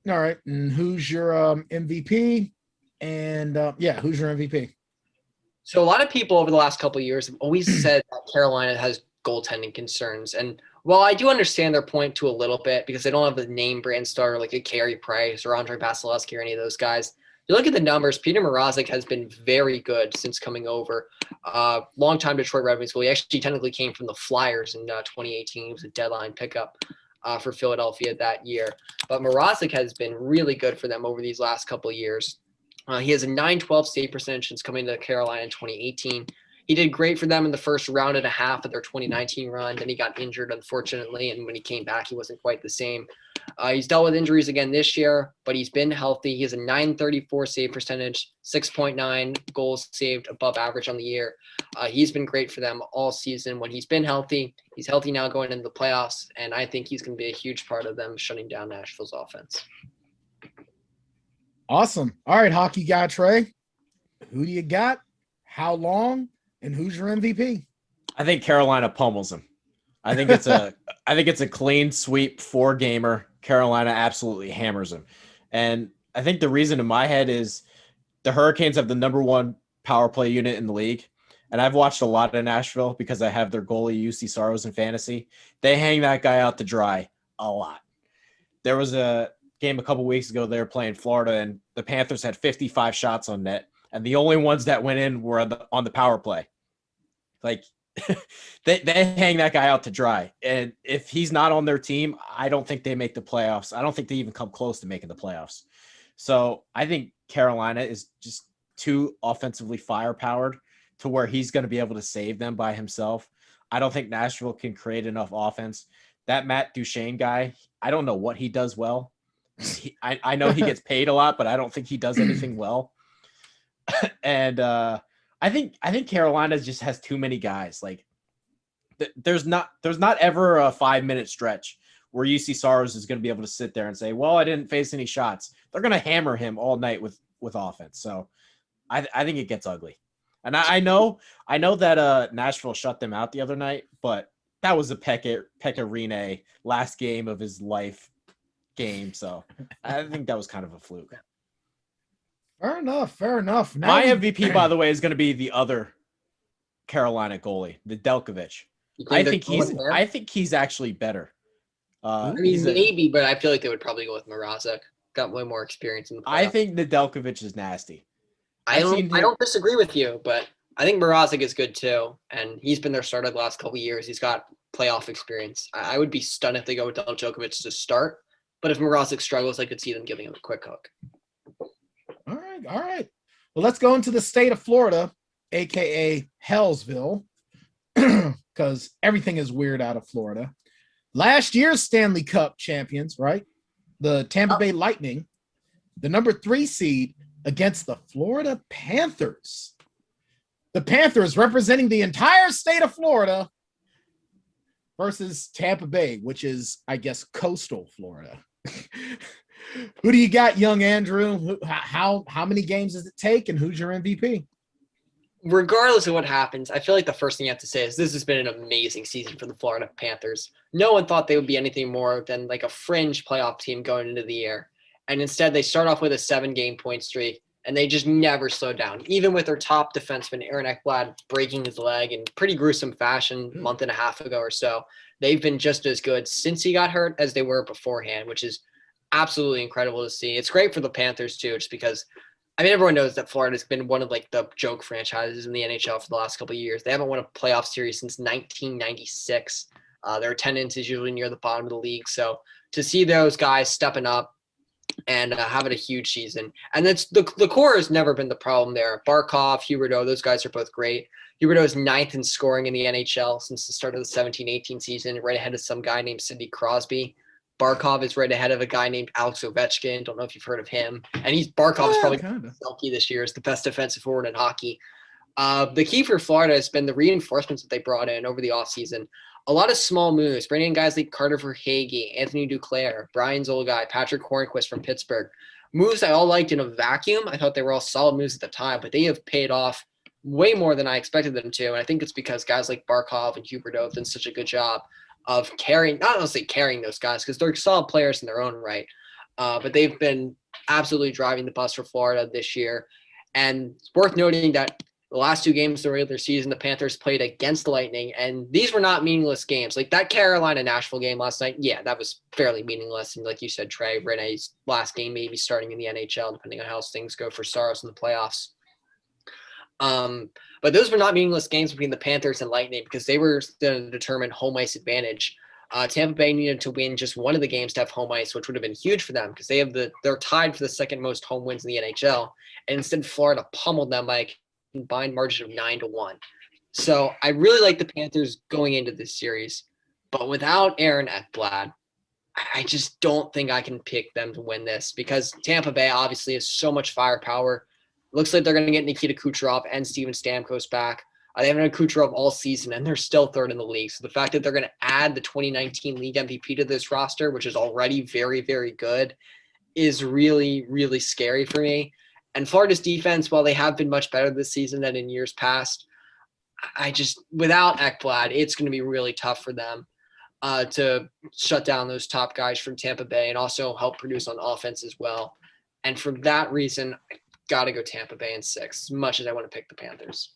All right, and who's your MVP? And who's your MVP? So a lot of people over the last couple of years have always said that Carolina has goaltending concerns. And while I do understand their point to a little bit because they don't have the name brand star like a Carey Price or Andre Vasilevsky or any of those guys, you look at the numbers, Peter Mrazek has been very good since coming over. Longtime Detroit Red Wings goal. He actually technically came from the Flyers in 2018. He was a deadline pickup for Philadelphia that year. But Mrazek has been really good for them over these last couple of years. He has a .912 save percentage since coming to Carolina in 2018. He did great for them in the first round and a half of their 2019 run. Then he got injured, unfortunately, and when he came back, he wasn't quite the same. He's dealt with injuries again this year, but he's been healthy. He has a .934 save percentage, 6.9 goals saved above average on the year. He's been great for them all season when he's been healthy. He's healthy now going into the playoffs, and I think he's going to be a huge part of them shutting down Nashville's offense. Awesome. All right, hockey guy Trey, who do you got? How long? And who's your MVP? I think Carolina pummels him. I think it's a clean sweep 4-gamer. Carolina absolutely hammers him. And I think the reason in my head is the Hurricanes have the number 1 power play unit in the league. And I've watched a lot of Nashville because I have their goalie UC Saros in fantasy. They hang that guy out to dry a lot. There was a game a couple weeks ago, they were playing Florida, and the Panthers had 55 shots on net. And the only ones that went in were on the power play. Like they hang that guy out to dry. And if he's not on their team, I don't think they make the playoffs. I don't think they even come close to making the playoffs. So I think Carolina is just too offensively firepowered to where he's going to be able to save them by himself. I don't think Nashville can create enough offense that Matt Duchene guy, I don't know what he does well. I know he gets paid a lot, but I don't think he does anything well. And I think Carolina just has too many guys. Like there's not ever a 5-minute stretch where UC Saros is going to be able to sit there and say, well, I didn't face any shots. They're going to hammer him all night with offense. So I think it gets ugly. And I know that Nashville shut them out the other night, but that was a Pekka Rinne last game of his life game. So I think that was kind of a fluke. Fair enough. Now My MVP, by the way, is going to be the other Carolina goalie, the Delkovich. I think he's actually better. I mean, maybe, but I feel like they would probably go with Mrazek. Got way more experience in the playoffs. I think Nedeljkovic is nasty. I don't disagree with you, but I think Mrazek is good too, and he's been their starter the last couple of years. He's got playoff experience. I would be stunned if they go with Nedeljkovic to start, but if Mrazek struggles, I could see them giving him a quick hook. All right. Well, let's go into the state of Florida, aka Hellsville, because everything is weird out of Florida. Last year's Stanley Cup champions, right? The Tampa Bay Lightning, the number 3 seed against the Florida Panthers. The Panthers representing the entire state of Florida versus Tampa Bay, which is, I guess, coastal Florida. Who do you got, young Andrew? How many games does it take, and who's your MVP? Regardless of what happens, I feel like the first thing you have to say is this has been an amazing season for the Florida Panthers. No one thought they would be anything more than like a fringe playoff team going into the year. And instead, they start off with a 7-game point streak, and they just never slowed down. Even with their top defenseman, Aaron Ekblad, breaking his leg in pretty gruesome fashion a month and a half ago or so, they've been just as good since he got hurt as they were beforehand, which is absolutely incredible to see. It's great for the Panthers, too, just because – I mean, everyone knows that Florida's been one of like the joke franchises in the NHL for the last couple of years. They haven't won a playoff series since 1996. Their attendance is usually near the bottom of the league. So to see those guys stepping up and having a huge season, and that's the core has never been the problem there. Barkov, Huberdeau, those guys are both great. Huberdeau is 9th in scoring in the NHL since the start of the 17-18 season, right ahead of some guy named Sidney Crosby. Barkov is right ahead of a guy named Alex Ovechkin. Don't know if you've heard of him. And Barkov's probably Selke this year is the best defensive forward in hockey. The key for Florida has been the reinforcements that they brought in over the offseason. A lot of small moves, bringing in guys like Carter Verhaeghe, Anthony Duclair, Brian Zolgai, Patrick Hornquist from Pittsburgh. Moves I all liked in a vacuum. I thought they were all solid moves at the time, but they have paid off way more than I expected them to. And I think it's because guys like Barkov and Huberdeau have done such a good job of carrying, not honestly carrying those guys because they're solid players in their own right. But they've been absolutely driving the bus for Florida this year. And it's worth noting that the last 2 games of the regular season, the Panthers played against the Lightning, and these were not meaningless games. Like that Carolina-Nashville game last night, yeah, that was fairly meaningless. And like you said, Trey, Rene's last game maybe starting in the NHL, depending on how things go for Saros in the playoffs. But those were not meaningless games between the Panthers and Lightning because they were going to determine home ice advantage. Tampa Bay needed to win just one of the games to have home ice, which would have been huge for them because they're tied for the second most home wins in the NHL. And instead, Florida pummeled them by a combined margin of 9-1. So I really like the Panthers going into this series, but without Aaron Ekblad, I just don't think I can pick them to win this because Tampa Bay obviously has so much firepower. Looks like they're going to get Nikita Kucherov and Steven Stamkos back. They haven't had Kucherov all season, and they're still 3rd in the league. So the fact that they're going to add the 2019 league MVP to this roster, which is already very, very good, is really, really scary for me. And Florida's defense, while they have been much better this season than in years past, without Ekblad, it's going to be really tough for them to shut down those top guys from Tampa Bay and also help produce on offense as well. And for that reason, got to go Tampa Bay in 6, as much as I want to pick the Panthers.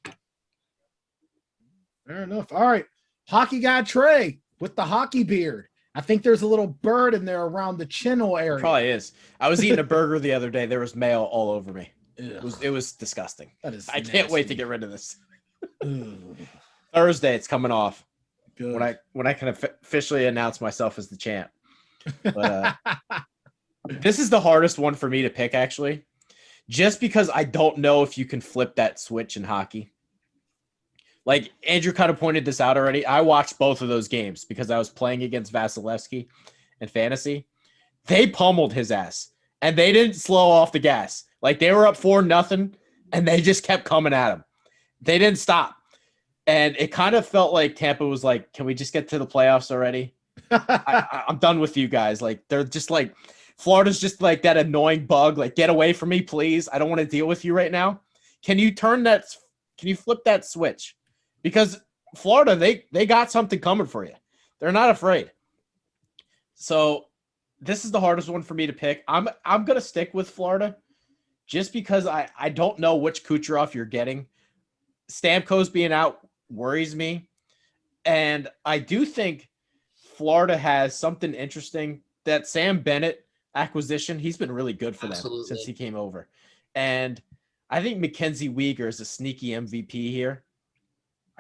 Fair enough. All right. Hockey guy Trey with the hockey beard. I think there's a little bird in there around the chin area. Probably is. I was eating a burger the other day. There was mayo all over me. It was disgusting. That is I can't wait to get rid of this. Thursday, it's coming off. Good. When I can officially announce myself as the champ. But this is the hardest one for me to pick, actually. Just because I don't know if you can flip that switch in hockey. Like Andrew kind of pointed this out already. I watched both of those games because I was playing against Vasilevsky in fantasy. They pummeled his ass and they didn't slow off the gas. Like they were up 4-0 and they just kept coming at him. They didn't stop. And it kind of felt like Tampa was like, can we just get to the playoffs already? I'm done with you guys. Like they're just like, Florida's just like that annoying bug. Like, get away from me, please. I don't want to deal with you right now. Can you flip that switch? Because Florida, they got something coming for you. They're not afraid. So this is the hardest one for me to pick. I'm gonna stick with Florida just because I don't know which Kucherov you're getting. Stamkos being out worries me. And I do think Florida has something interesting. That Sam Bennett acquisition, he's been really good for them since he came over. And I think Mackenzie Weegar is a sneaky MVP here.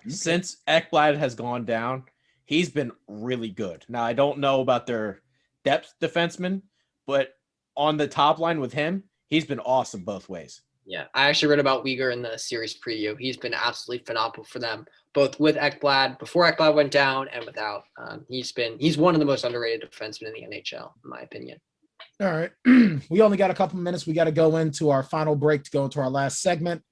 Okay. Since Ekblad has gone down, he's been really good. Now, I don't know about their depth defenseman, but on the top line with him, he's been awesome both ways. Yeah, I actually read about Weegar in the series preview. He's been absolutely phenomenal for them, both with Ekblad, before Ekblad went down, and without. He's one of the most underrated defensemen in the NHL, in my opinion. All right. We only got a couple minutes. We got to go into our final break to go into our last segment.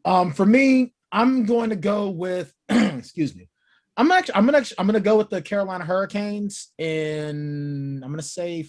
For me, I'm going to go with excuse me. I'm gonna go with the Carolina Hurricanes, and I'm gonna say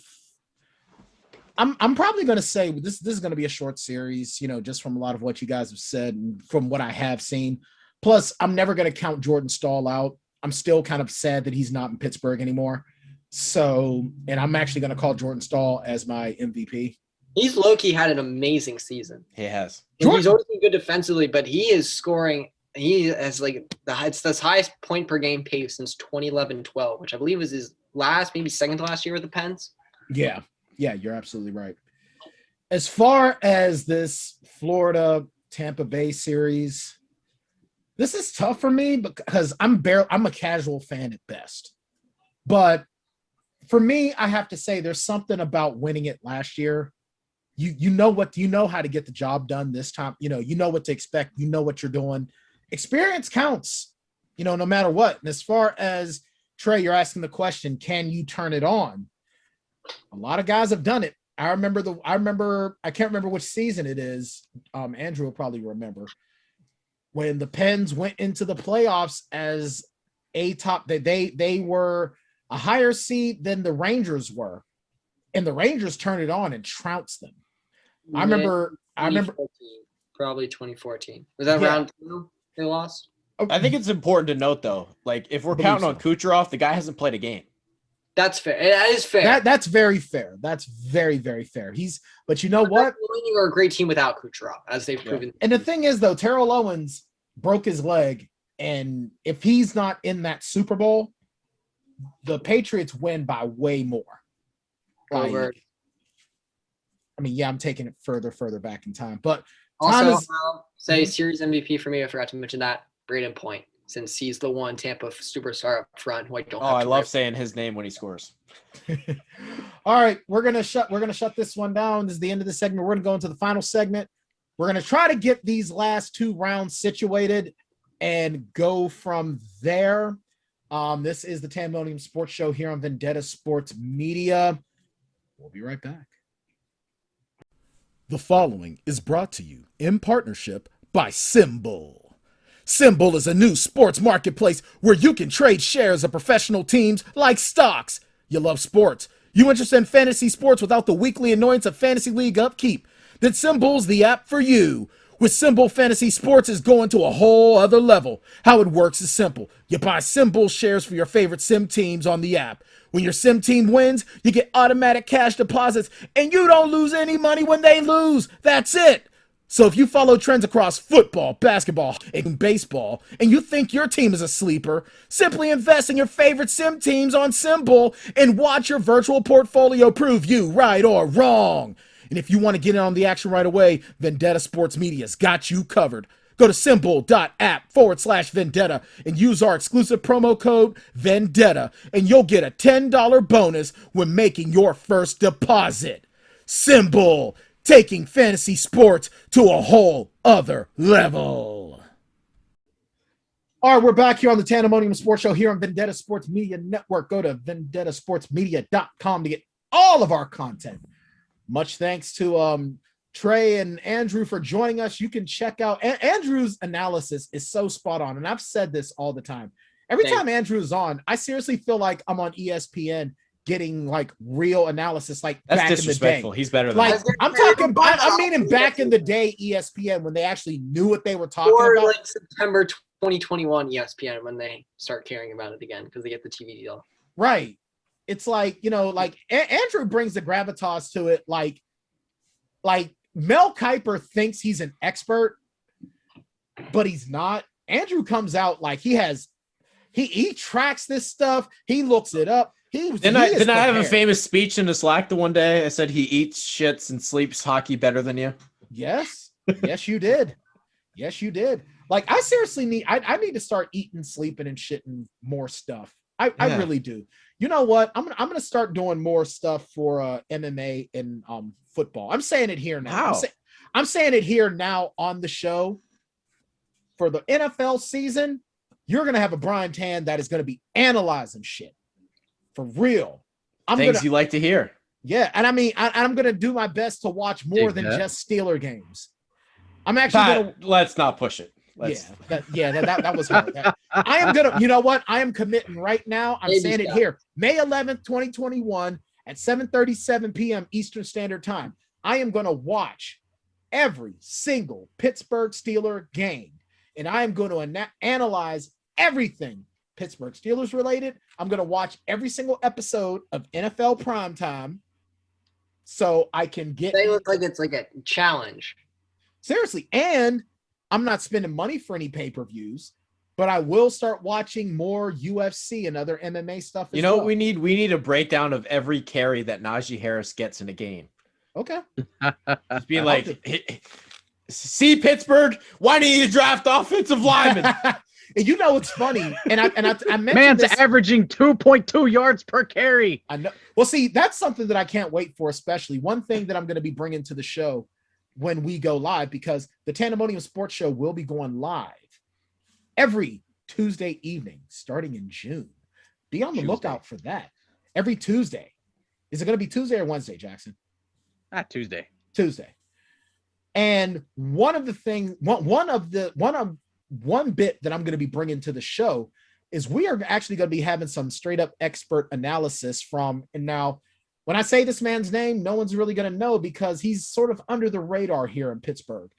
I'm probably going to say this is going to be a short series, just from a lot of what you guys have said and from what I have seen. Plus, I'm never going to count Jordan Staal out. I'm still kind of sad that he's not in Pittsburgh anymore. So, and I'm actually going to call Jordan Staal as my MVP. He's low-key had an amazing season. He has. He's always been good defensively, but he is scoring. He has it's the highest point per game pace since 2011-12, which I believe was his maybe second to last year with the Pens. Yeah. Yeah, you're absolutely right. As far as this Florida Tampa Bay series, this is tough for me because I'm a casual fan at best. But for me, I have to say there's something about winning it last year. You know how to get the job done this time. You know what to expect. You know what you're doing. Experience counts, no matter what. And as far as Trey, you're asking the question, can you turn it on? A lot of guys have done it. I can't remember which season it is. Andrew will probably remember when the Pens went into the playoffs as a top. They were a higher seed than the Rangers were, and the Rangers turned it on and trounced them. I remember probably 2014. Was that round 2 they lost? I think it's important to note though, like if we're counting on Kucherov, the guy hasn't played a game. That's fair. That is fair. That's very fair. That's very, very fair. But you know what? You are a great team without Kucherov, as they've proven. And the thing is, though, Terrell Owens broke his leg, and if he's not in that Super Bowl, the Patriots win by way more. Over. I'm taking it further back in time. But also, I'll say series MVP for me. I forgot to mention that Braden Point. Since he's the one Tampa superstar up front who I don't. I love saying his name when he scores. All right, we're gonna shut this one down. This is the end of the segment. We're gonna go into the final segment. We're gonna try to get these last 2 rounds situated and go from there. This is the Tanndemonium Sports Show here on Vendetta Sports Media. We'll be right back. The following is brought to you in partnership by Symbol. Symbol is a new sports marketplace where you can trade shares of professional teams like stocks. You love sports. You interested in fantasy sports without the weekly annoyance of fantasy league upkeep? Then Symbol's the app for you. With Symbol, fantasy sports is going to a whole other level. How it works is simple. You buy Symbol shares for your favorite sim teams on the app. When your sim team wins, you get automatic cash deposits, and you don't lose any money when they lose. That's it. So if you follow trends across football, basketball, and baseball, and you think your team is a sleeper, simply invest in your favorite sim teams on Symbol and watch your virtual portfolio prove you right or wrong. And if you want to get in on the action right away, Vendetta Sports Media's got you covered. Go to symbol.app/Vendetta and use our exclusive promo code Vendetta, and you'll get a $10 bonus when making your first deposit. Symbol, taking fantasy sports to a whole other level. All right, we're back here on the Tanndemonium Sports Show here on Vendetta Sports Media Network. Go to vendettasportsmedia.com to get all of our content. Much thanks to Trey and Andrew for joining us. You can check out Andrew's analysis is so spot on, and I've said this all the time. Every time Andrew is on, I seriously feel like I'm on ESPN getting like real analysis, like That's back disrespectful. in the day. He's better than Like that. I mean back in the day ESPN when they actually knew what they were talking Or about. like September 2021 ESPN when they start caring about it again because they get the TV deal. Right. It's like, like Andrew brings the gravitas to it. Like Mel Kiper thinks he's an expert, but he's not. Andrew comes out like he tracks this stuff. He looks it up. Didn't I have a famous speech in the Slack the one day? I said he eats, shits, and sleeps hockey better than you. Yes. Yes, you did. Yes, you did. Like I seriously need to start eating, sleeping, and shitting more stuff. I really do. You know what? I'm gonna start doing more stuff for MMA and football. I'm saying it here now. Wow. I'm saying it here now on the show. For the NFL season, you're gonna have a Brian Tan that is gonna be analyzing shit for real. Things you like to hear. Yeah, and I mean, I'm gonna do my best to watch more than just Steeler games. I'm actually gonna. Let's not push it. That was hard. I am gonna. You know what? I am committing right now. I'm saying it here, May 11th, 2021, at 7:37 p.m. Eastern Standard Time. I am gonna watch every single Pittsburgh Steeler game, and I am going to analyze everything Pittsburgh Steelers related. I'm going to watch every single episode of NFL Primetime so I can get. They look like it's like a challenge. Seriously. And I'm not spending money for any pay-per-views, but I will start watching more UFC and other MMA stuff. You know what we need? We need a breakdown of every carry that Najee Harris gets in a game. Okay. Just being like, see Pittsburgh, why do you draft offensive linemen? And you know it's funny, and I mentioned man's this, averaging 2.2 yards per carry. I know. Well, see, that's something that I can't wait for. Especially one thing that I'm going to be bringing to the show when we go live, because the Tanndemonium Sports Show will be going live every Tuesday evening starting in June. Be on the lookout for that. Every Tuesday. Is it going to be Tuesday or Wednesday, Jackson? Not Tuesday. Tuesday. And one bit that I'm going to be bringing to the show is we are actually going to be having some straight up expert analysis from, and now when I say this man's name, no one's really going to know because he's sort of under the radar here in Pittsburgh,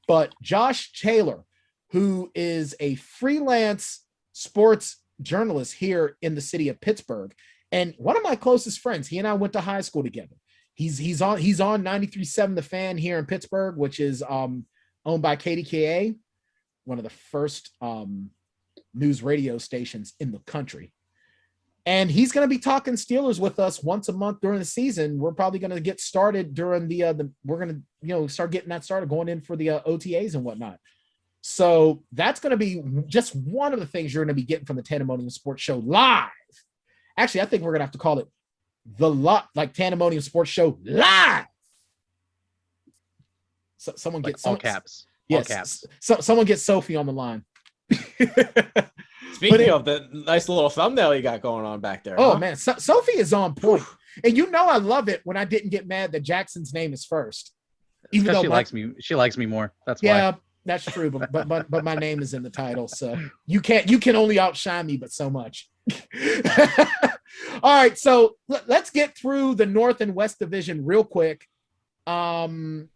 but Josh Taylor, who is a freelance sports journalist here in the city of Pittsburgh, and one of my closest friends. He and I went to high school together. He's on 93.7 The Fan here in Pittsburgh, which is owned by KDKA, one of the first news radio stations in the country. And he's going to be talking Steelers with us once a month during the season. We're probably going to get started during we're going to, start getting that started going in for the OTAs and whatnot. So that's going to be just one of the things you're going to be getting from the Tanndemonium Sports Show live. Actually, I think we're going to have to call it Tanndemonium Sports Show live. So someone Like gets all caps. Yes. All caps. So someone gets Sophie on the line. Speaking of the nice little thumbnail you got going on back there. Oh, man. Sophie is on point. And I love it when I didn't get mad that Jackson's name is first. Even though she likes me more. That's why. Yeah, that's true. But my name is in the title. So you can only outshine me, but so much. All right. So let's get through the North and West Division real quick. And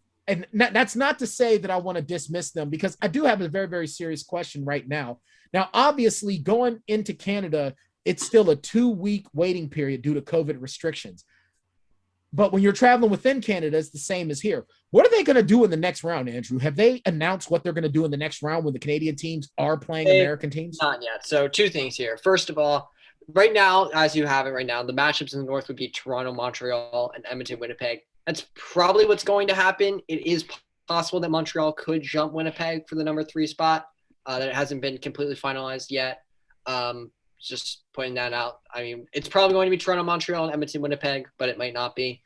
that's not to say that I want to dismiss them, because I do have a very, very serious question right now. Now, obviously, going into Canada, it's still a 2-week waiting period due to COVID restrictions. But when you're traveling within Canada, it's the same as here. What are they going to do in the next round, Andrew? Have they announced what they're going to do in the next round when the Canadian teams are playing American teams? Not yet. So 2 things here. First of all, right now, as you have it right now, the matchups in the North would be Toronto, Montreal, and Edmonton, Winnipeg. That's probably what's going to happen. It is possible that Montreal could jump Winnipeg for the number 3 spot. That it hasn't been completely finalized yet. Just pointing that out. I mean, it's probably going to be Toronto, Montreal, and Edmonton, Winnipeg, but it might not be.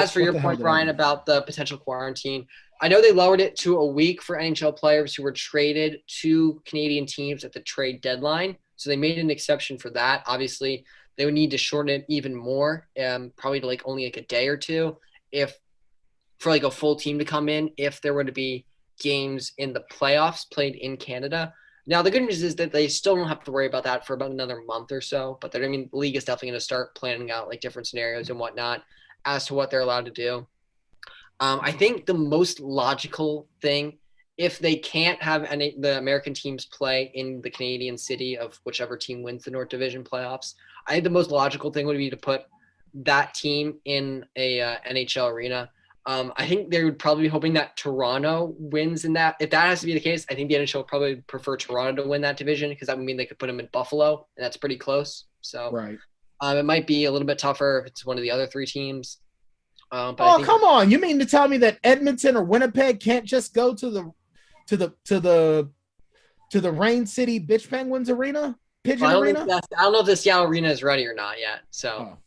As for What your the hell point, did I Brian, do? about the potential quarantine, I know they lowered it to a week for NHL players who were traded to Canadian teams at the trade deadline. So they made an exception for that. Obviously, they would need to shorten it even more, probably to only a day or two, if for a full team to come in, if there were to be games in the playoffs played in Canada. Now, the good news is that they still don't have to worry about that for about another month or so. But the league is definitely going to start planning out different scenarios and whatnot as to what they're allowed to do. I think the most logical thing, if they can't have the American teams play in the Canadian city of whichever team wins the North Division playoffs, I think the most logical thing would be to put that team in a NHL arena. I think they would probably be hoping that Toronto wins in that. If that has to be the case, I think the NHL would probably prefer Toronto to win that division because that would mean they could put them in Buffalo, and that's pretty close. So Right. it might be a little bit tougher if it's one of the other three teams. But Oh, come on! You mean to tell me that Edmonton or Winnipeg can't just go to the Rain City Bitch Penguins arena, Pigeon Arena? I don't know if the Seattle arena is ready or not yet. So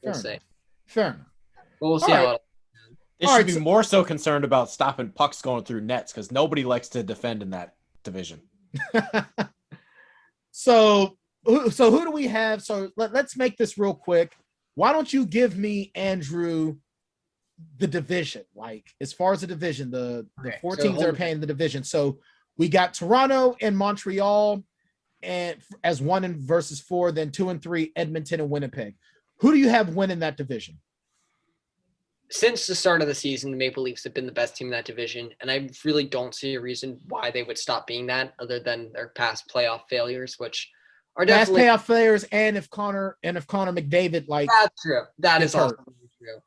we'll see. Fair enough. But we'll see All how right. it. They should be more so concerned about stopping pucks going through nets because nobody likes to defend in that division. So who do we have? So let's make this real quick. Why don't you give me, Andrew, the division? As far as the division, the four teams that are playing the division. So we got Toronto and Montreal, and as 1 and versus 4, then 2 and 3, Edmonton and Winnipeg. Who do you have winning that division? Since the start of the season, the Maple Leafs have been the best team in that division, and I really don't see a reason why they would stop being that other than their past playoff failures, which are definitely past playoff failures, and if Connor McDavid that's true. That is hurt. also true.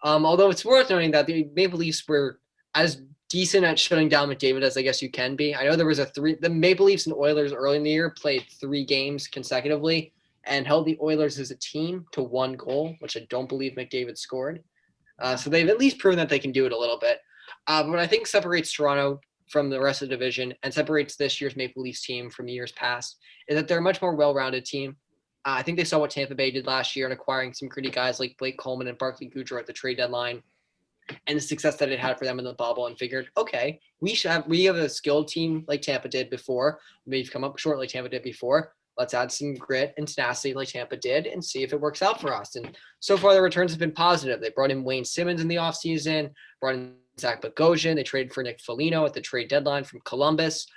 Although it's worth noting that the Maple Leafs were as decent at shutting down McDavid as I guess you can be. I know there was the Maple Leafs and Oilers early in the year played 3 games consecutively and held the Oilers as a team to 1 goal, which I don't believe McDavid scored. So they've at least proven that they can do it a little bit. But what I think separates Toronto from the rest of the division and separates this year's Maple Leafs team from years past is that they're a much more well-rounded team. I think they saw what Tampa Bay did last year in acquiring some gritty guys like Blake Coleman and Barclay Goodrow at the trade deadline and the success that it had for them in the bubble and figured, okay, we have a skilled team like Tampa did before. We've come up short like Tampa did before. Let's add some grit and tenacity like Tampa did and see if it works out for us. And so far, the returns have been positive. They brought in Wayne Simmons in the offseason, brought in Zach Bogosian. They traded for Nick Foligno at the trade deadline from Columbus.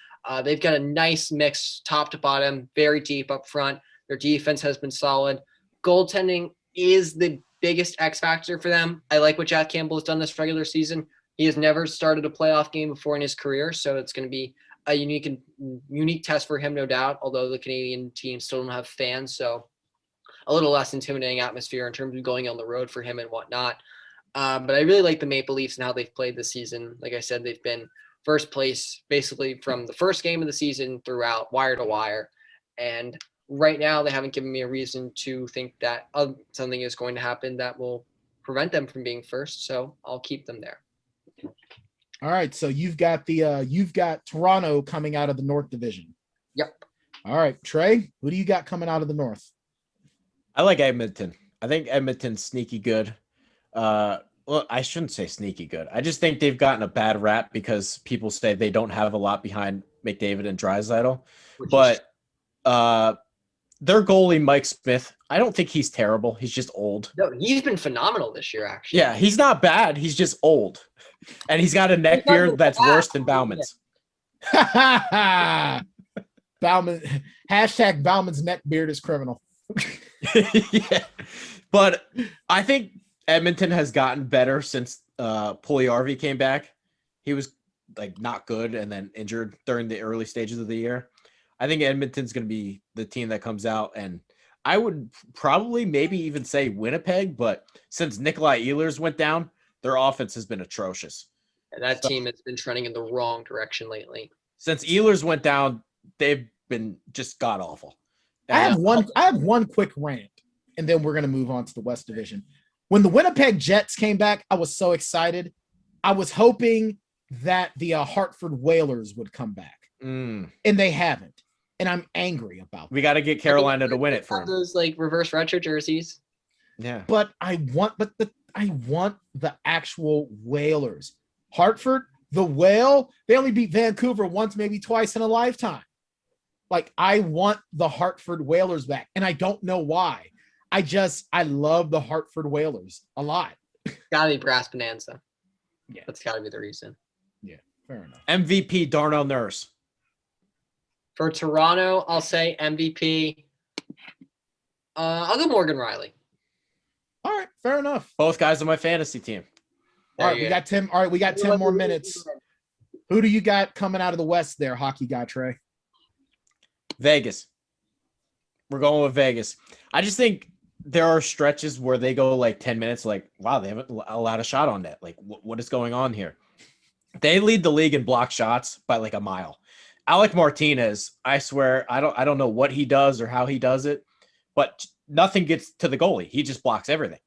They've got a nice mix top to bottom, very deep up front. Their defense has been solid. Goaltending is the biggest X factor for them. I like what Jack Campbell has done this regular season. He has never started a playoff game before in his career, so it's going to be a unique test for him, no doubt, although the Canadian teams still don't have fans, so a little less intimidating atmosphere in terms of going on the road for him and whatnot. But I really like the Maple Leafs and how they've played this season. Like I said, they've been first place basically from the first game of the season throughout, wire to wire. And right now, they haven't given me a reason to think that something is going to happen that will prevent them from being first, so I'll keep them there. All right, so you've got Toronto coming out of the North Division. Yep. All right, Trey, who do you got coming out of the North? I like Edmonton. I think Edmonton's sneaky good. Well, I shouldn't say sneaky good. I just think they've gotten a bad rap because people say they don't have a lot behind McDavid and Draisaitl. But their goalie, Mike Smith, I don't think he's terrible. He's just old. No, he's been phenomenal this year, actually. Yeah, he's not bad. He's just old. And he's got a neck beard that's worse than Bauman's. Bauman, hashtag Bauman's neck beard is criminal. Yeah. But I think Edmonton has gotten better since Puliarvi came back. He was not good and then injured during the early stages of the year. I think Edmonton's going to be the team that comes out, and I would probably maybe even say Winnipeg, but since Nikolai Ehlers went down, their offense has been atrocious. And that team has been trending in the wrong direction lately. Since Ehlers went down, they've been just god-awful. I have one quick rant, and then we're going to move on to the West Division. When the Winnipeg Jets came back, I was so excited. I was hoping that the Hartford Whalers would come back, and they haven't. And I'm angry about that. We got to get Carolina to win it for him. Those reverse retro jerseys. Yeah. But I want the actual Whalers. Hartford, the Whale, they only beat Vancouver once, maybe twice in a lifetime. Like, I want the Hartford Whalers back, and I don't know why. I love the Hartford Whalers a lot. Gotta be Brass Bonanza. Yeah. That's gotta be the reason. Yeah, fair enough. MVP Darnell Nurse. For Toronto, I'll say MVP. I'll go Morgan Riley. All right, fair enough. Both guys on my fantasy team. All right, we got 10. All right, we got 10 more minutes. Who do you got coming out of the West there, hockey guy Trey? Vegas. We're going with Vegas. I just think there are stretches where they go like 10 minutes, like, wow, they haven't allowed a shot on net. Like, what is going on here? They lead the league in block shots by like a mile. Alec Martinez, I swear, I don't know what he does or how he does it, but nothing gets to the goalie. He just blocks everything.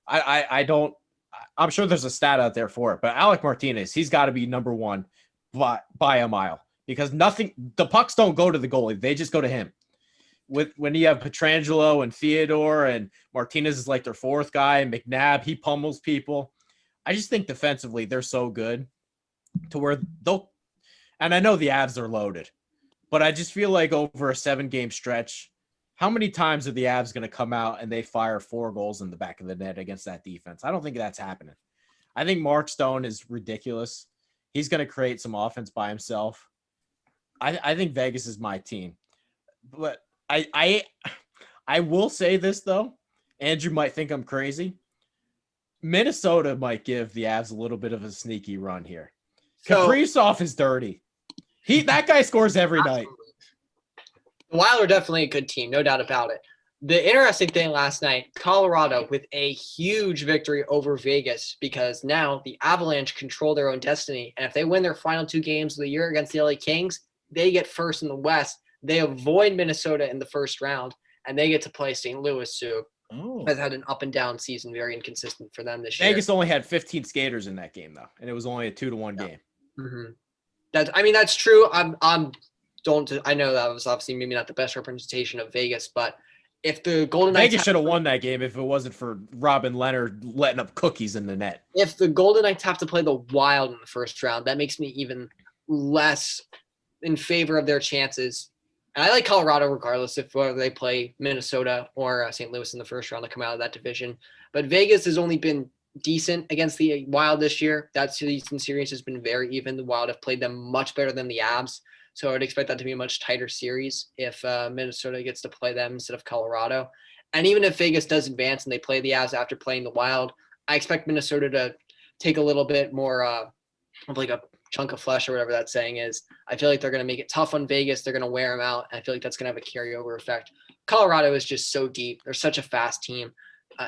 I'm sure there's a stat out there for it, but Alec Martinez, he's got to be number one by a mile, because the pucks don't go to the goalie. They just go to him. When you have Pietrangelo and Theodore and Martinez is like their fourth guy, and McNabb, he pummels people. I just think defensively they're so good to where and I know the Avs are loaded, but I just feel like over a 7-game stretch, how many times are the Avs going to come out and they fire 4 goals in the back of the net against that defense? I don't think that's happening. I think Mark Stone is ridiculous. He's going to create some offense by himself. I think Vegas is my team. But I will say this, though. Andrew might think I'm crazy. Minnesota might give the Avs a little bit of a sneaky run here. Kaprizov is dirty. That guy scores every night. The Wild are definitely a good team, no doubt about it. The interesting thing last night, Colorado with a huge victory over Vegas, because now the Avalanche control their own destiny. And if they win their final 2 games of the year against the LA Kings, they get first in the West. They avoid Minnesota in the first round, and they get to play St. Louis, who has had an up and down season, very inconsistent for them this year. Vegas only had 15 skaters in that game, though, and it was only a 2-1 game. Mm-hmm. That's true. I know that was obviously maybe not the best representation of Vegas, but if the Golden Knights Vegas should have won that game if it wasn't for Robin Leonard letting up cookies in the net. If the Golden Knights have to play the Wild in the first round, that makes me even less in favor of their chances. And I like Colorado regardless if whether they play Minnesota or St. Louis in the first round to come out of that division. But Vegas has only been decent against the Wild this year. That season series has been very even. The Wild have played them much better than the Avs. So I would expect that to be a much tighter series if Minnesota gets to play them instead of Colorado. And even if Vegas does advance and they play the Avs after playing the Wild, I expect Minnesota to take a little bit more of like a chunk of flesh or whatever that saying is. I feel like they're going to make it tough on Vegas. They're going to wear them out. And I feel like that's going to have a carryover effect. Colorado is just so deep. They're such a fast team.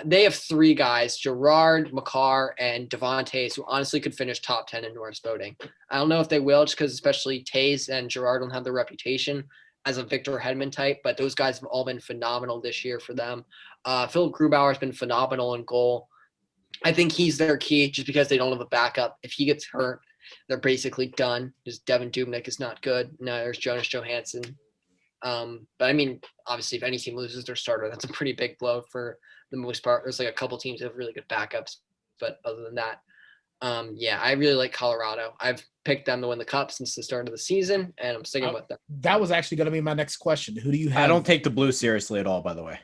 They have 3 guys, Gerard, Makar, and Devontae, who honestly could finish top 10 in Norris voting. I don't know if they will, just because especially Taze and Gerard don't have the reputation as a Victor Hedman type, but those guys have all been phenomenal this year for them. Philip Grubauer has been phenomenal in goal. I think he's their key just because they don't have a backup. If he gets hurt, they're basically done. Just Devin Dubnyk is not good. No, there's Jonas Johansson. But I mean, obviously, if any team loses their starter, that's a pretty big blow for the most part. There's like a couple teams that have really good backups, but other than that, I really like Colorado. I've picked them to win the cup since the start of the season, and I'm sticking with them. That was actually going to be my next question. Who do you have? I don't take the Blues seriously at all, by the way.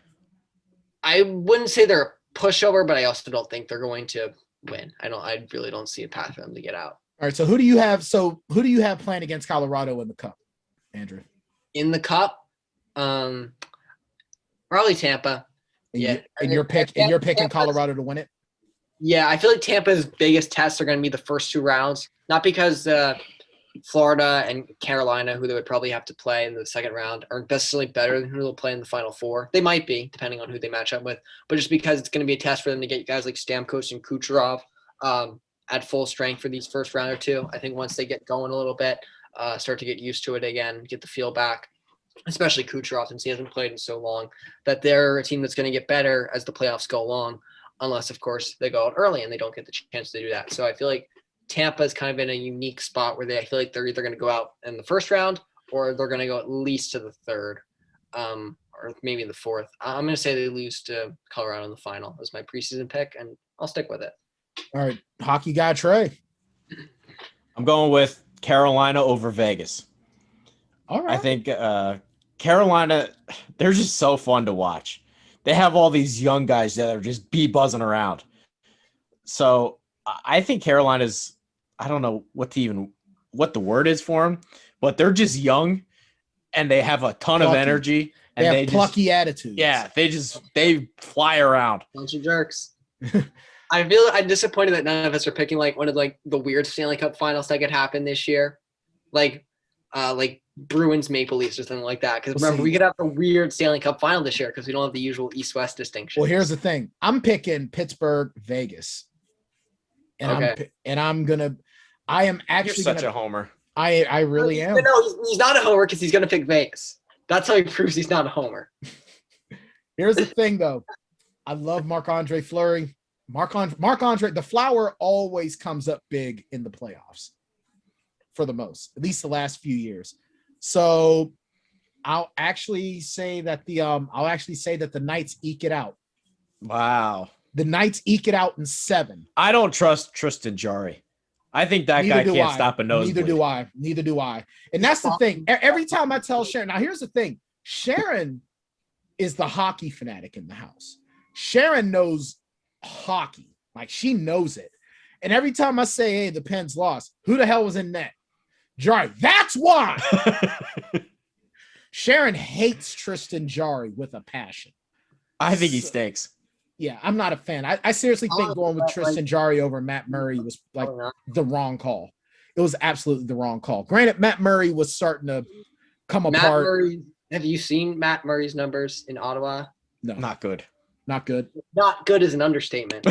I wouldn't say they're a pushover, but I also don't think they're going to win. I really don't see a path for them to get out. All right. So who do you have? Who do you have playing against Colorado in the cup, Andrew? In the cup, probably Tampa. And you're picking Colorado to win it? Yeah, I feel like Tampa's biggest tests are going to be the first 2 rounds. Not because Florida and Carolina, who they would probably have to play in the second round, are necessarily better than who they'll play in the Final 4. They might be, depending on who they match up with. But just because it's going to be a test for them to get guys like Stamkos and Kucherov at full strength for these first round or 2. I think once they get going a little bit, start to get used to it again, get the feel back, especially Kucherov, since he hasn't played in so long, that they're a team that's going to get better as the playoffs go along, unless, of course, they go out early and they don't get the chance to do that. So I feel like Tampa is kind of in a unique spot where I feel like they're either going to go out in the first round or they're going to go at least to the third. or maybe the fourth. I'm going to say they lose to Colorado in the final as my preseason pick, and I'll stick with it. All right, hockey guy Trey. I'm going with Carolina over Vegas. All right. I think Carolina, they're just so fun to watch. They have all these young guys that are just buzzing around. So I think Carolina's, I don't know what the word is for them, but they're just young and they have a ton of energy. And they have plucky attitudes. Yeah, they fly around. Bunch of jerks. I'm disappointed that none of us are picking like one of like the weird Stanley Cup finals that could happen this year, like Bruins Maple Leafs or something like that. Because remember, we could have a weird Stanley Cup final this year because we don't have the usual East-West distinction. Well, here's the thing: I'm picking Pittsburgh, Vegas, and I am actually You're such a homer. I really am. No, he's not a homer because he's gonna pick Vegas. That's how he proves he's not a homer. Here's the thing, though. I love Marc-Andre Fleury. Marc-Andre, the flower always comes up big in the playoffs for the most, at least the last few years. So I'll actually say that the Knights eke it out. Wow. The Knights eke it out in 7. I don't trust Tristan Jarry. I think that guy can't stop a nosebleed. Neither do I. And that's the thing. Every time I tell Sharon, now here's the thing. Sharon is the hockey fanatic in the house. Sharon knows hockey. Like, she knows it. And every time I say, hey, the Pens lost, who the hell was in net? Jarry. That's why. Sharon hates Tristan Jarry with a passion. I think he stinks. Yeah, I'm not a fan. I seriously think going with Tristan Jarry over Matt Murray was like the wrong call. It was absolutely the wrong call. Granted, Matt Murray was starting to come apart. Have you seen Matt Murray's numbers in Ottawa? No, not good. Not good. Not good is an understatement.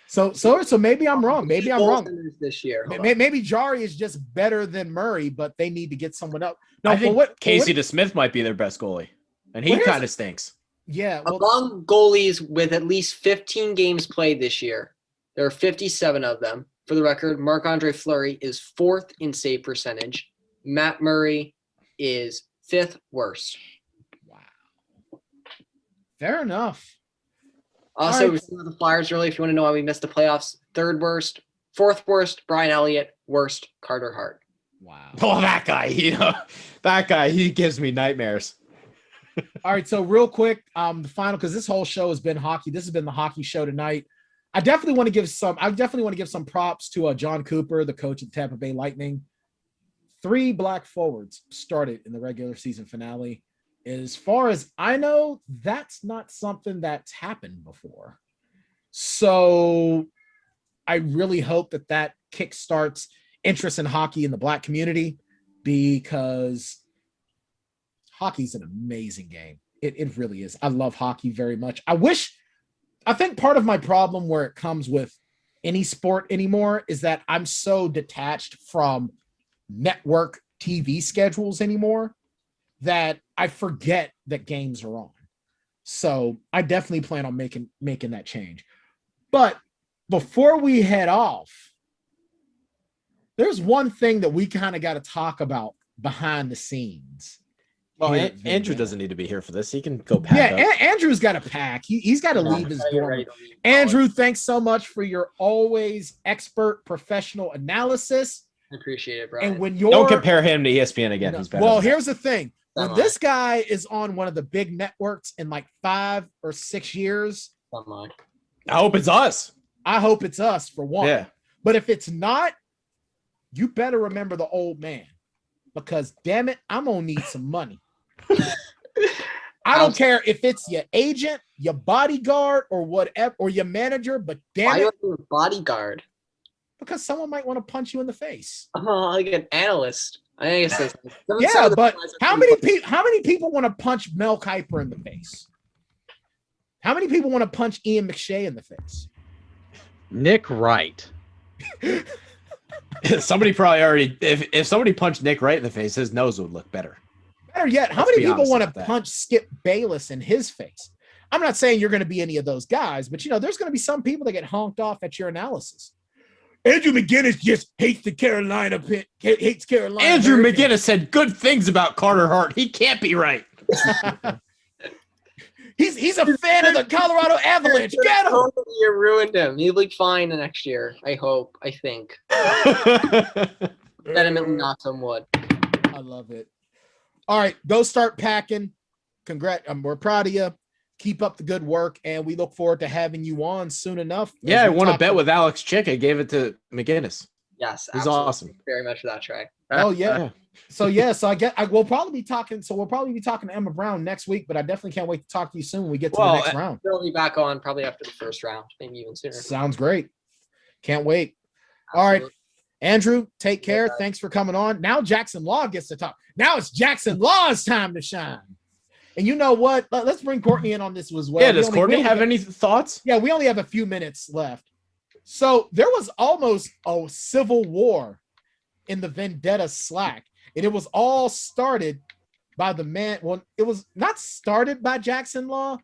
So maybe I'm wrong. Maybe I'm wrong. This year, maybe Jarry is just better than Murray, but they need to get someone else. No, I think Casey DeSmith might be their best goalie, and he kind of stinks. Yeah. Well, among goalies with at least 15 games played this year, there are 57 of them. For the record, Marc-Andre Fleury is 4th in save percentage. Matt Murray is 5th worst. Wow. Fair enough. Also, we saw the Flyers early. If you want to know why we missed the playoffs, 3rd worst, 4th worst, Brian Elliott, worst, Carter Hart. Wow. Oh, that guy, he gives me nightmares. All right, so real quick, the final, because this whole show has been hockey. This has been the hockey show tonight. I definitely want to give some props to John Cooper, the coach of the Tampa Bay Lightning. 3 black forwards started in the regular season finale. As far as I know, that's not something that's happened before. So I really hope that kickstarts interest in hockey in the black community, because hockey's an amazing game. It really is. I love hockey very much. I think part of my problem where it comes with any sport anymore is that I'm so detached from network TV schedules anymore that I forget that games are on. So I definitely plan on making that change. But before we head off, there's one thing that we kind of got to talk about behind the scenes. Well, Andrew doesn't need to be here for this. He can go pack up. Andrew's got to pack. He's got to leave his dorm. Andrew, thanks so much for your always expert professional analysis. I appreciate it, Brian. And when don't compare him to ESPN again. No, he's better. Well, here's the thing. When this guy is on one of the big networks in like 5 or 6 years, I hope it's us. I hope it's us for one. Yeah. But if it's not, you better remember the old man, because damn it, I'm gonna need some money. I don't care if it's your agent, your bodyguard, or whatever, or your manager, but damn it, why bodyguard? Because someone might want to punch you in the face. Oh, like an analyst. I guess yeah, but how many people want to punch Mel Kiper in the face? How many people want to punch Ian McShay in the face? Nick Wright. Somebody probably already. If somebody punched Nick Wright in the face, his nose would look better. Better yet, how many people want to punch Skip Bayless in his face? I'm not saying you're going to be any of those guys, but there's going to be some people that get honked off at your analysis. Andrew McGuinness just hates the Carolina pick. Hates Carolina. Andrew Hurricanes. McGuinness said good things about Carter Hart. He can't be right. He's a fan of the Colorado Avalanche. Get him. COVID year ruined him. He'll be fine the next year. I hope. I think. Legitimately knock on wood. I love it. All right, go start packing. Congrats. We're proud of you. Keep up the good work, and we look forward to having you on soon enough. Yeah, I won a bet with Alex Chick. I gave it to McGuinness. Yes, He's awesome. Very much for that, Trey. Oh yeah. So we'll probably be talking. So we'll probably be talking to Emma Brown next week, but I definitely can't wait to talk to you soon when we get to the next round. We'll be back on probably after the first round, maybe even sooner. Sounds great. Can't wait. Absolutely. All right, Andrew, take care. Thanks for coming on. Now Jackson Law gets to talk. Now it's Jackson Law's time to shine. And you know what? Let's bring Courtney in on this as well. Yeah, does Courtney have any thoughts? Yeah, we only have a few minutes left. So there was almost a civil war in the Vendetta Slack. And it was all started by the man. Well, it was not started by Jackson Law,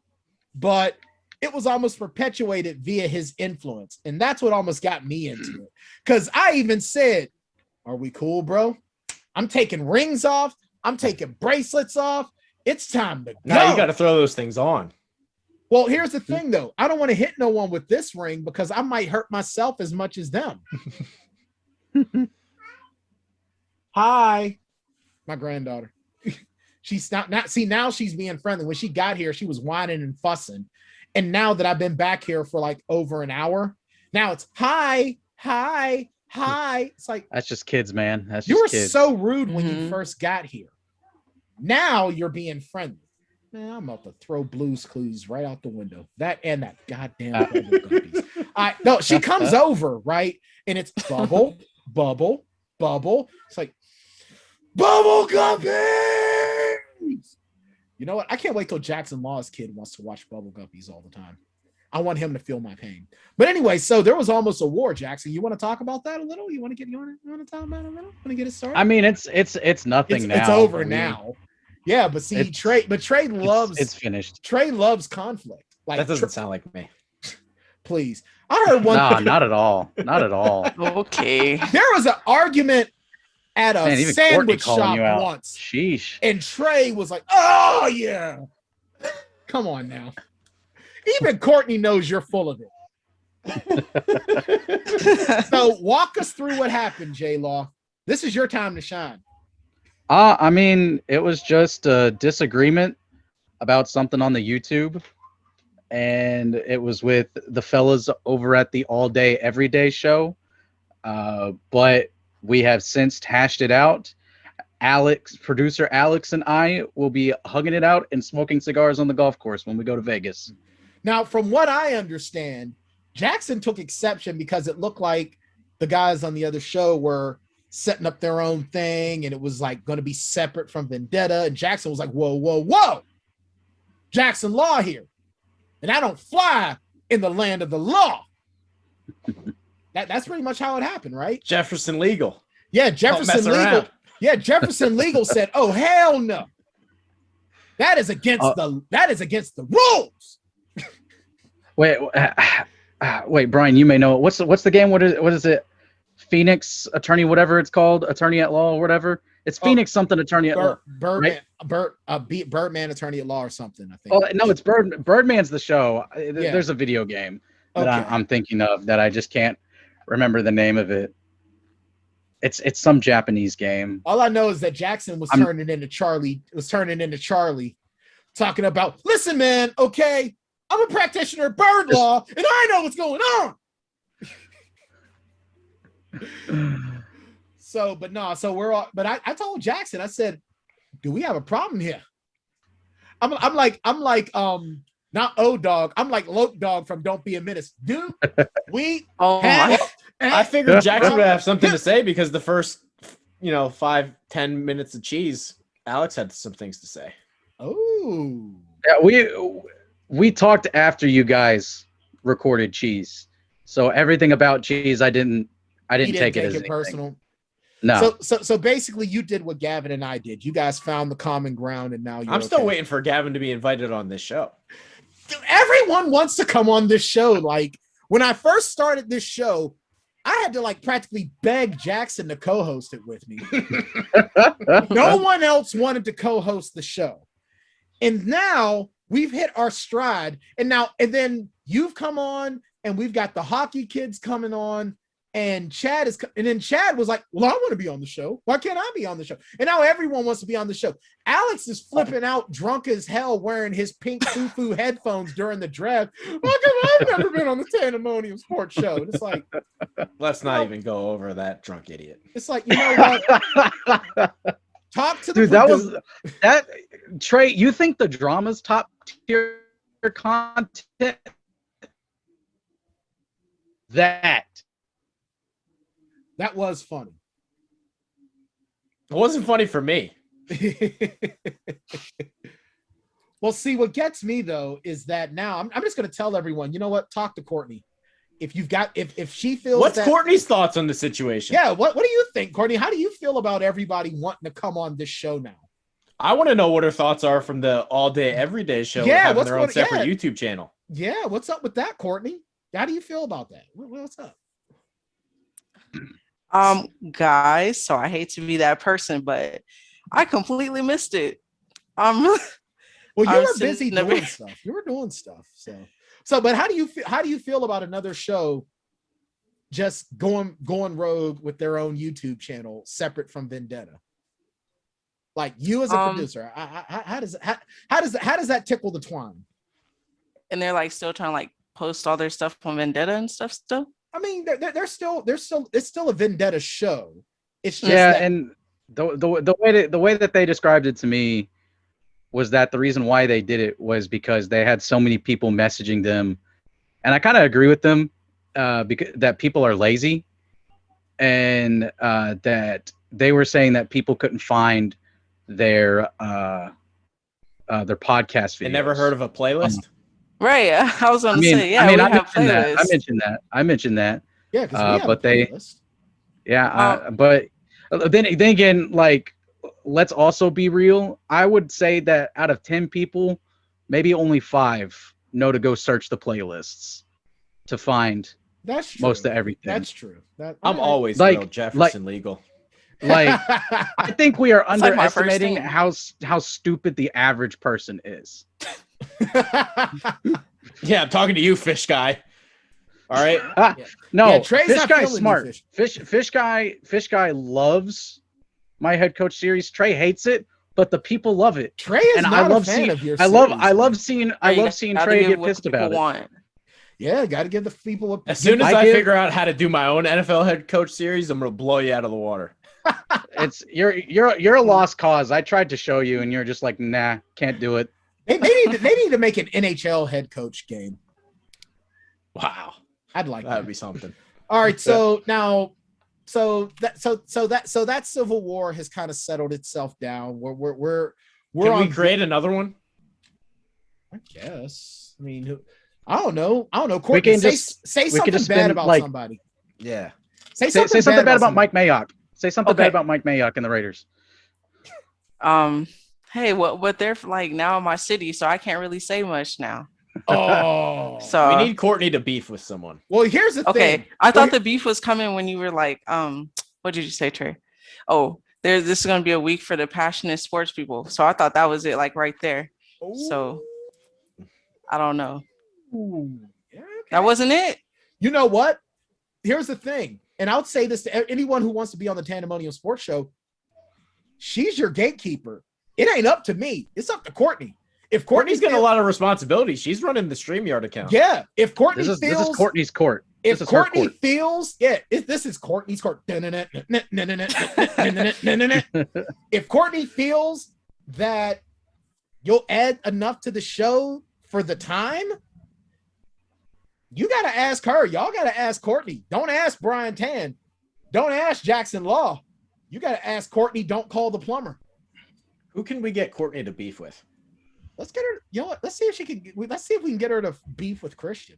but it was almost perpetuated via his influence. And that's what almost got me into it. Because I even said, are we cool, bro? I'm taking rings off. I'm taking bracelets off. It's time to go. Now you got to throw those things on. Well, here's the thing, though. I don't want to hit no one with this ring because I might hurt myself as much as them. Hi, my granddaughter. She's not. See, now she's being friendly. When she got here, she was whining and fussing. And now that I've been back here for like over an hour, now it's hi. It's like That's just kids, man. That's you just were kids. so rude when you first got here. Now you're being friendly. Man, I'm about to throw Blue's Clues right out the window. That and that goddamn bubble guppies. No, she comes over, right? And it's bubble. It's like bubble guppies. You know what? I can't wait till Jackson Law's kid wants to watch bubble guppies all the time. I want him to feel my pain. But anyway, so there was almost a war, Jackson. You want to talk about that a little? You want to talk about it a little? Want to get it started? I mean, it's nothing now. It's over now. Yeah, but see, Trey loves it's finished. Trey loves conflict. Like That doesn't sound like me. Please. I heard one Nah, not at all. Not at all. Okay. there was an argument at a Man, even Courtney sandwich calling shop you out. once. Sheesh. And Trey was like, oh yeah. Come on now. Even Courtney knows you're full of it. So walk us through what happened, J-Law. This is your time to shine. I mean, it was just a disagreement about something on the YouTube. And it was with the fellas over at the All Day Everyday show. But we have since hashed it out. Producer Alex and I will be hugging it out and smoking cigars on the golf course when we go to Vegas. Now, from what I understand, Jackson took exception because it looked like the guys on the other show were setting up their own thing and it was like going to be separate from Vendetta. And Jackson was like, whoa. Jackson Law here. And I don't fly in the land of the law. That's pretty much how it happened, right? Jefferson Legal. Yeah, Jefferson Legal. Around. Yeah, Jefferson Legal said, "Oh hell no, that is against the rules." Wait, Brian, you may know it. What's the game? What is it? Phoenix Attorney, whatever it's called, Attorney at Law, or whatever. It's Phoenix something Attorney at Law. Birdman Attorney at Law or something. I think. Oh no, it's Birdman's the show. There's a video game that I'm thinking of that I just can't remember the name of it. It's some Japanese game. All I know is that Jackson was turning into Charlie, talking about, listen, man, okay, I'm a practitioner of bird law, and I know what's going on. I told Jackson, I said, do we have a problem here? I'm like, not O-Dog, I'm like Lope Dog from Don't Be a Menace. Dude, I figured Jackson would have something to say because the first, 5-10 minutes of cheese, Alex had some things to say. Oh, yeah, we talked after you guys recorded cheese, so everything about cheese, I didn't take it as personal. No. So basically, you did what Gavin and I did. You guys found the common ground, and now I'm still waiting for Gavin to be invited on this show. Dude, everyone wants to come on this show. Like when I first started this show, I had to like practically beg Jackson to co-host it with me. No one else wanted to co-host the show. And now we've hit our stride. And then you've come on, and we've got the hockey kids coming on, and Chad was like, well, I want to be on the show. Why can't I be on the show? And now everyone wants to be on the show. Alex is flipping out drunk as hell wearing his pink foo-foo headphones during the draft. How come I've never been on the Tanndemonium Sports Show? And it's like, let's not even go over that drunk idiot. It's like, you know what? Talk to the dude. That Trey. You think the drama's top tier content? That was funny. It wasn't funny for me. Well, see, what gets me though is that now I'm just going to tell everyone. You know what? Talk to Courtney. If she feels. What's Courtney's thoughts on the situation? Yeah. What do you think, Courtney? How do you feel about everybody wanting to come on this show now? I want to know what her thoughts are from the all day, everyday show. Yeah, having their own separate YouTube channel. Yeah. What's up with that, Courtney? How do you feel about that? What's up? Guys, so I hate to be that person, but I completely missed it. Well, you were busy doing stuff. You were doing stuff. So, but how do you feel about another show just going rogue with their own YouTube channel separate from Vendetta? Like you as a producer, how does that tickle the twine? And they're like still trying to like post all their stuff on Vendetta and stuff still. I mean, they're still it's still a Vendetta show. It's just and the way that they described it to me was that the reason why they did it was because they had so many people messaging them, and I kind of agree with them because that people are lazy, and that they were saying that people couldn't find their podcast videos. They never heard of a playlist. Right. I was going to say, yeah. I mentioned that. Yeah, because we have but a playlist. But then again, like, let's also be real. I would say that out of 10 people, maybe only 5 know to go search the playlists to find That's true. most of everything. That's true. I'm always like- real Jefferson legal. Like, I think we are It's like my first underestimating name. how stupid the average person is. Yeah, I'm talking to you, fish guy. All right. No, Yeah, Trey's Fish not Guy's feeling you, smart. Fish Guy loves my head coach series. Trey hates it, but the people love it. Trey is And not I love a fan seeing of your I series, love seeing Gotta Trey give get what pissed people about it. want. Yeah, got to give the people a. As soon as I I give- figure out how to do my own NFL head coach series, I'm gonna blow you out of the water. It's you're a lost cause. I tried to show you, and you're just like, nah, can't do it. They need to make an NHL head coach game. Wow, I'd like that would that. be something. All right, so now, that Civil War has kind of settled itself down. We're Can on. we create another one? I guess. I mean, I don't know. Courtney, can say just- something just bad spend, about like- somebody. Yeah. Say Say something something bad about somebody. Mike Mayock. Say something Okay. bad about Mike Mayock and the Raiders. Hey, what they're like now in my city, so I can't really say much now. Oh, So We need Courtney to beef with someone. well, here's the okay. thing. I Well, thought the beef was coming when you were like, what did you say, Trey? Oh, this is gonna be a week for the passionate sports people. So I thought that was it, like right there. So I don't know. Yeah, okay. That wasn't it. You know what? Here's the thing, and I'll say this to anyone who wants to be on the Tanndemonium Sports Show. She's your gatekeeper. It ain't up to me. It's up to Courtney. If Courtney's Courtney getting a lot of responsibility. She's running the StreamYard account. yeah. If Courtney This feels, is Courtney's court. if This is her Courtney court. feels, this is Courtney's court. If Courtney feels that you'll add enough to the show for the time, you got to ask her. Y'all got to ask Courtney. Don't ask Brian Tan. Don't ask Jackson Law. You got to ask Courtney. Don't call the plumber. Who can we get Courtney to beef with? Let's get her. You know what? Let's see if she can. Let's see if we can get her to beef with Christian.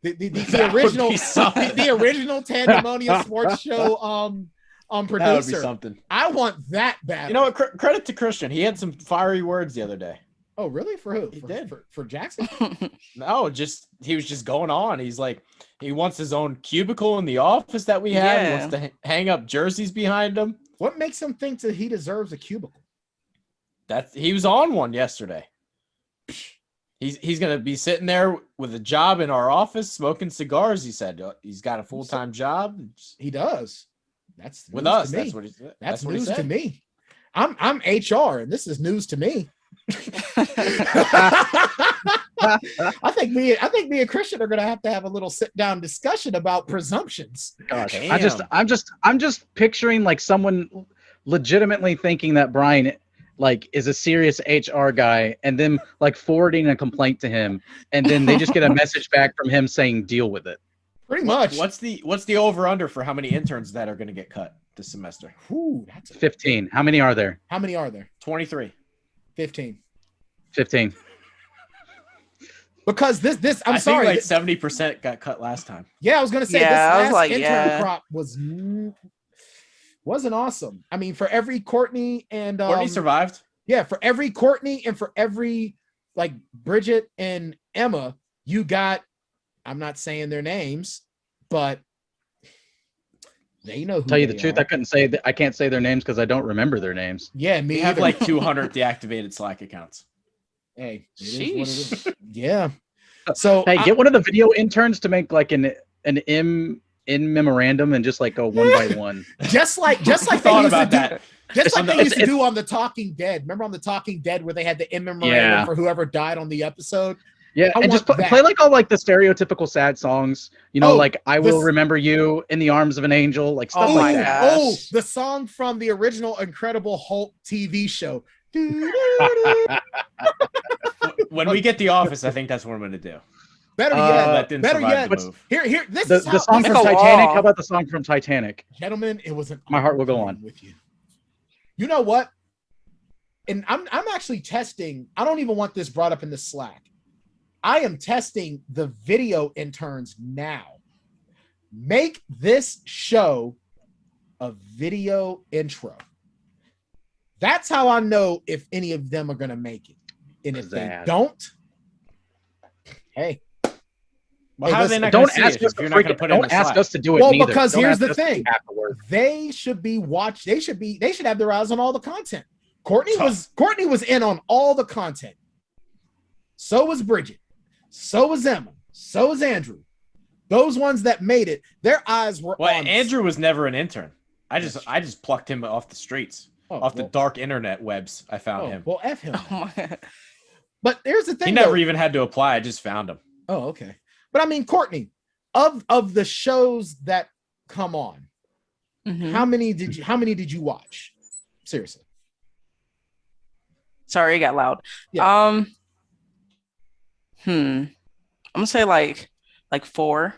The That would original be something. the original Tanndemonium Sports Show That would be producer. something. I want that bad. You know what? Credit to Christian. He had some fiery words the other day. Oh, really? For who? He For, did. for Jackson? No, he was just going on. He's like, he wants his own cubicle in the office that we have. He Yeah. wants to hang up jerseys behind him. What makes him think that he deserves a cubicle? He was on one yesterday. He's gonna be sitting there with a job in our office smoking cigars. He said he's got a full-time job. He does. That's With news us. to me. That's what he said. That's what he news said. to me. I'm HR, and this is news to me. I think me and Christian are gonna have a little sit-down discussion about presumptions. Gosh, Damn. I'm just picturing like someone legitimately thinking that Brian like is a serious HR guy, and then like forwarding a complaint to him, and then they just get a message back from him saying deal with it. Pretty much. What's the over-under for how many interns that are gonna get cut this semester? Ooh, that's 15. How many are there? How many are there? 23. 15. 15. Because this I'm I sorry. think like 70% got cut last time. Yeah, I was gonna say Yeah, I this was last like, intern yeah. crop wasn't awesome. I mean, for every Courtney and Courtney survived. yeah, for every Courtney and for every like Bridget and Emma, you got, I'm not saying their names, but they know who Tell you they the truth, are. I can't say their names because I don't remember their names. Yeah, me We have either. like 200 deactivated Slack accounts. Hey, it is Sheesh. what it is. Yeah. So Hey, get one of the video interns to make like an in memorandum and just like go one by one. just like they used Thought to about do, that. just like It's- they used to it's- do on The Talking Dead. Remember on The Talking Dead where they had the in memorandum Yeah. for whoever died on the episode? Yeah, I and just want that. play like all like the stereotypical sad songs. You know, Oh, like I will this- remember you in the arms of an angel, like stuff Oh like my that. gosh. Oh, the song from the original Incredible Hulk TV show. When we get the office, I think that's what I'm going to do. Better Uh, yet, That didn't better survive yet. the move. Here, this The is how, song this from is- Make a Titanic. wall. How about the song from Titanic? gentlemen, it was an My heart will go honor on. playing with you. You know what? And I'm actually testing. I don't even want this brought up in the Slack. I am testing the video interns now. Make this show a video intro. That's how I know if any of them are going to make it. And if they Pizzazz. don't, hey. Well, Hey, how are they listen, not going Don't to see ask it us if to you're not going to freaking. put it in Don't the ask Slack? us to do it. Well, neither. because Don't here's ask the us to thing. have to work. They should have their eyes on all the content. Courtney was in on all the content. So was Bridget. So was Emma. So was Andrew. Those ones that made it, their eyes were Well, on Andrew was never an intern. I just plucked him off the streets, off the well, dark internet webs. I found him. Well, F him. Oh my. But here's the thing. He never though. even had to apply. I just found him. Oh, okay. But I mean, Courtney, of the shows that come on, Mhm. how many did you watch? Seriously. Sorry, it got loud. Yeah. I'm gonna say like 4.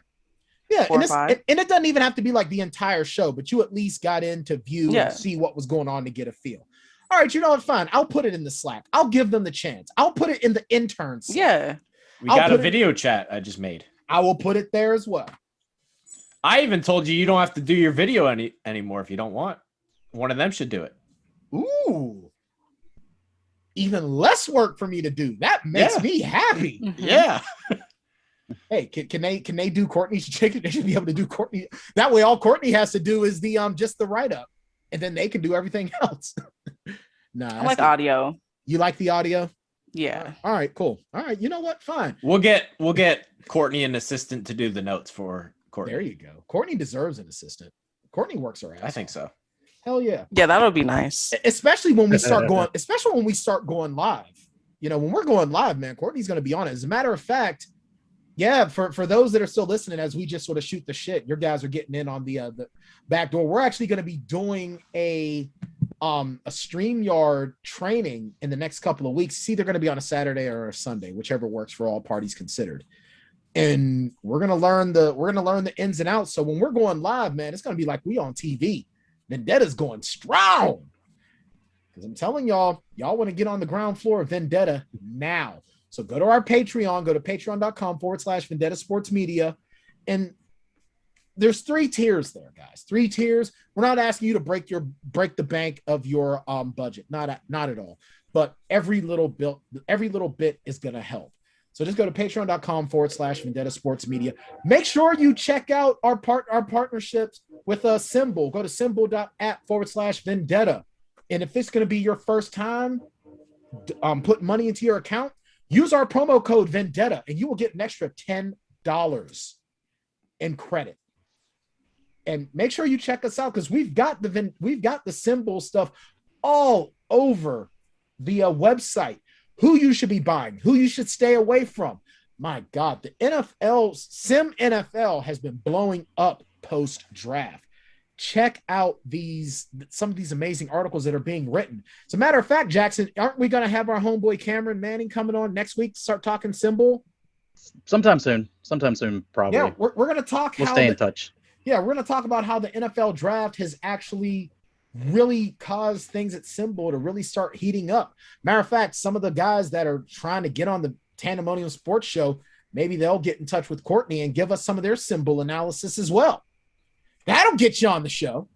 Yeah, 4 or and, 5. and it doesn't even have to be like the entire show, but you at least got in to view Yeah. and see what was going on to get a feel. All right, you know what? Fine. I'll put it in the Slack. I'll give them the chance. I'll put it in the interns. Yeah. We I'll got a put it- video chat I just made. I will put it there as well. I even told you don't have to do your video anymore if you don't want. One of them should do it. Ooh. Even less work for me to do. That makes Yeah. me happy. Mhm. Yeah. Hey, can they do Courtney's chicken? They should be able to do Courtney. That way, all Courtney has to do is the just the write up, and then they can do everything else. Nah, I like audio. you like the audio. Yeah. All right, cool. All right, you know what? Fine. We'll get Courtney an assistant to do the notes for Courtney. There you go. Courtney deserves an assistant. Courtney works her ass. I think off. so. Hell yeah. Yeah, that'll be nice. Especially when we start going live. You know, when we're going live, man, Courtney's going to be on it. As a matter of fact, yeah, for those that are still listening, as we just sort of shoot the shit, your guys are getting in on the back door. We're actually going to be doing a StreamYard training in the next couple of weeks. It's either going to be on a Saturday or a Sunday, whichever works for all parties considered. And we're going to learn the ins and outs. So when we're going live, man, it's going to be like we on TV. Vendetta's going strong. Because I'm telling y'all want to get on the ground floor of Vendetta now. So go to our Patreon, go to patreon.com/Vendetta Sports Media. And there's 3 tiers there, guys. 3 tiers. We're not asking you to break the bank of your budget. Not at all. but every little bit is going to help. So just go to patreon.com/Vendetta Sports Media. Make sure you check out our partnerships with Symbol. Go to symbol.app/Vendetta. And if it's going to be your first time putting money into your account, use our promo code Vendetta and you will get an extra $10 in credit. And make sure you check us out because we've got the Symbol stuff all over the website. Who you should be buying, who you should stay away from. My God, the Sim NFL has been blowing up post-draft. Check out some of these amazing articles that are being written. As a matter of fact, Jackson, aren't we going to have our homeboy Cameron Manning coming on next week to start talking Symbol? Sometime soon, probably. Yeah, we're going to talk. We'll stay in touch. Yeah, we're going to talk about how the NFL draft has actually really caused things at Symbol to really start heating up. Matter of fact, some of the guys that are trying to get on the Tanndemonium Sports Show, maybe they'll get in touch with Courtney and give us some of their Symbol analysis as well. That'll get you on the show.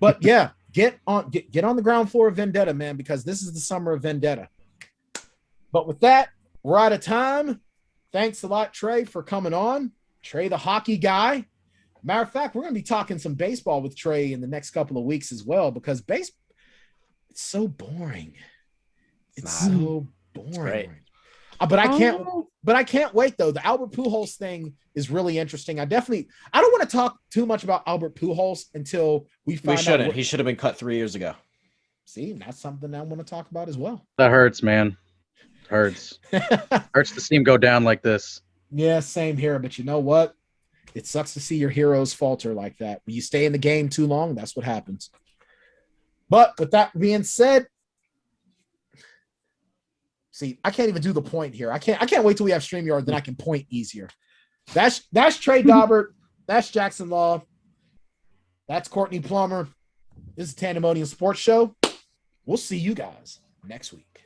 But yeah, get on the ground floor of Vendetta, man, because this is the summer of Vendetta. But with that, we're out of time. Thanks a lot, Trey, for coming on. Trey, the hockey guy. Matter of fact, we're going to be talking some baseball with Trey in the next couple of weeks as well, because it's so boring. It's so boring. But I can't wait though. The Albert Pujols thing is really interesting. I don't want to talk too much about Albert Pujols until we find out. He should have been cut 3 years ago. See, that's something I want to talk about as well. That hurts, man. Hurts. Hurts to see him go down like this. Yeah, same here. But you know what? It sucks to see your heroes falter like that. When you stay in the game too long, that's what happens. But with that being said, see, I can't even do the point here. I can't wait till we have StreamYard, then I can point easier. That's Trey Dobbert. That's Jackson Law. That's Courtney Plummer. This is Tanndemonium Sports Show. We'll see you guys next week.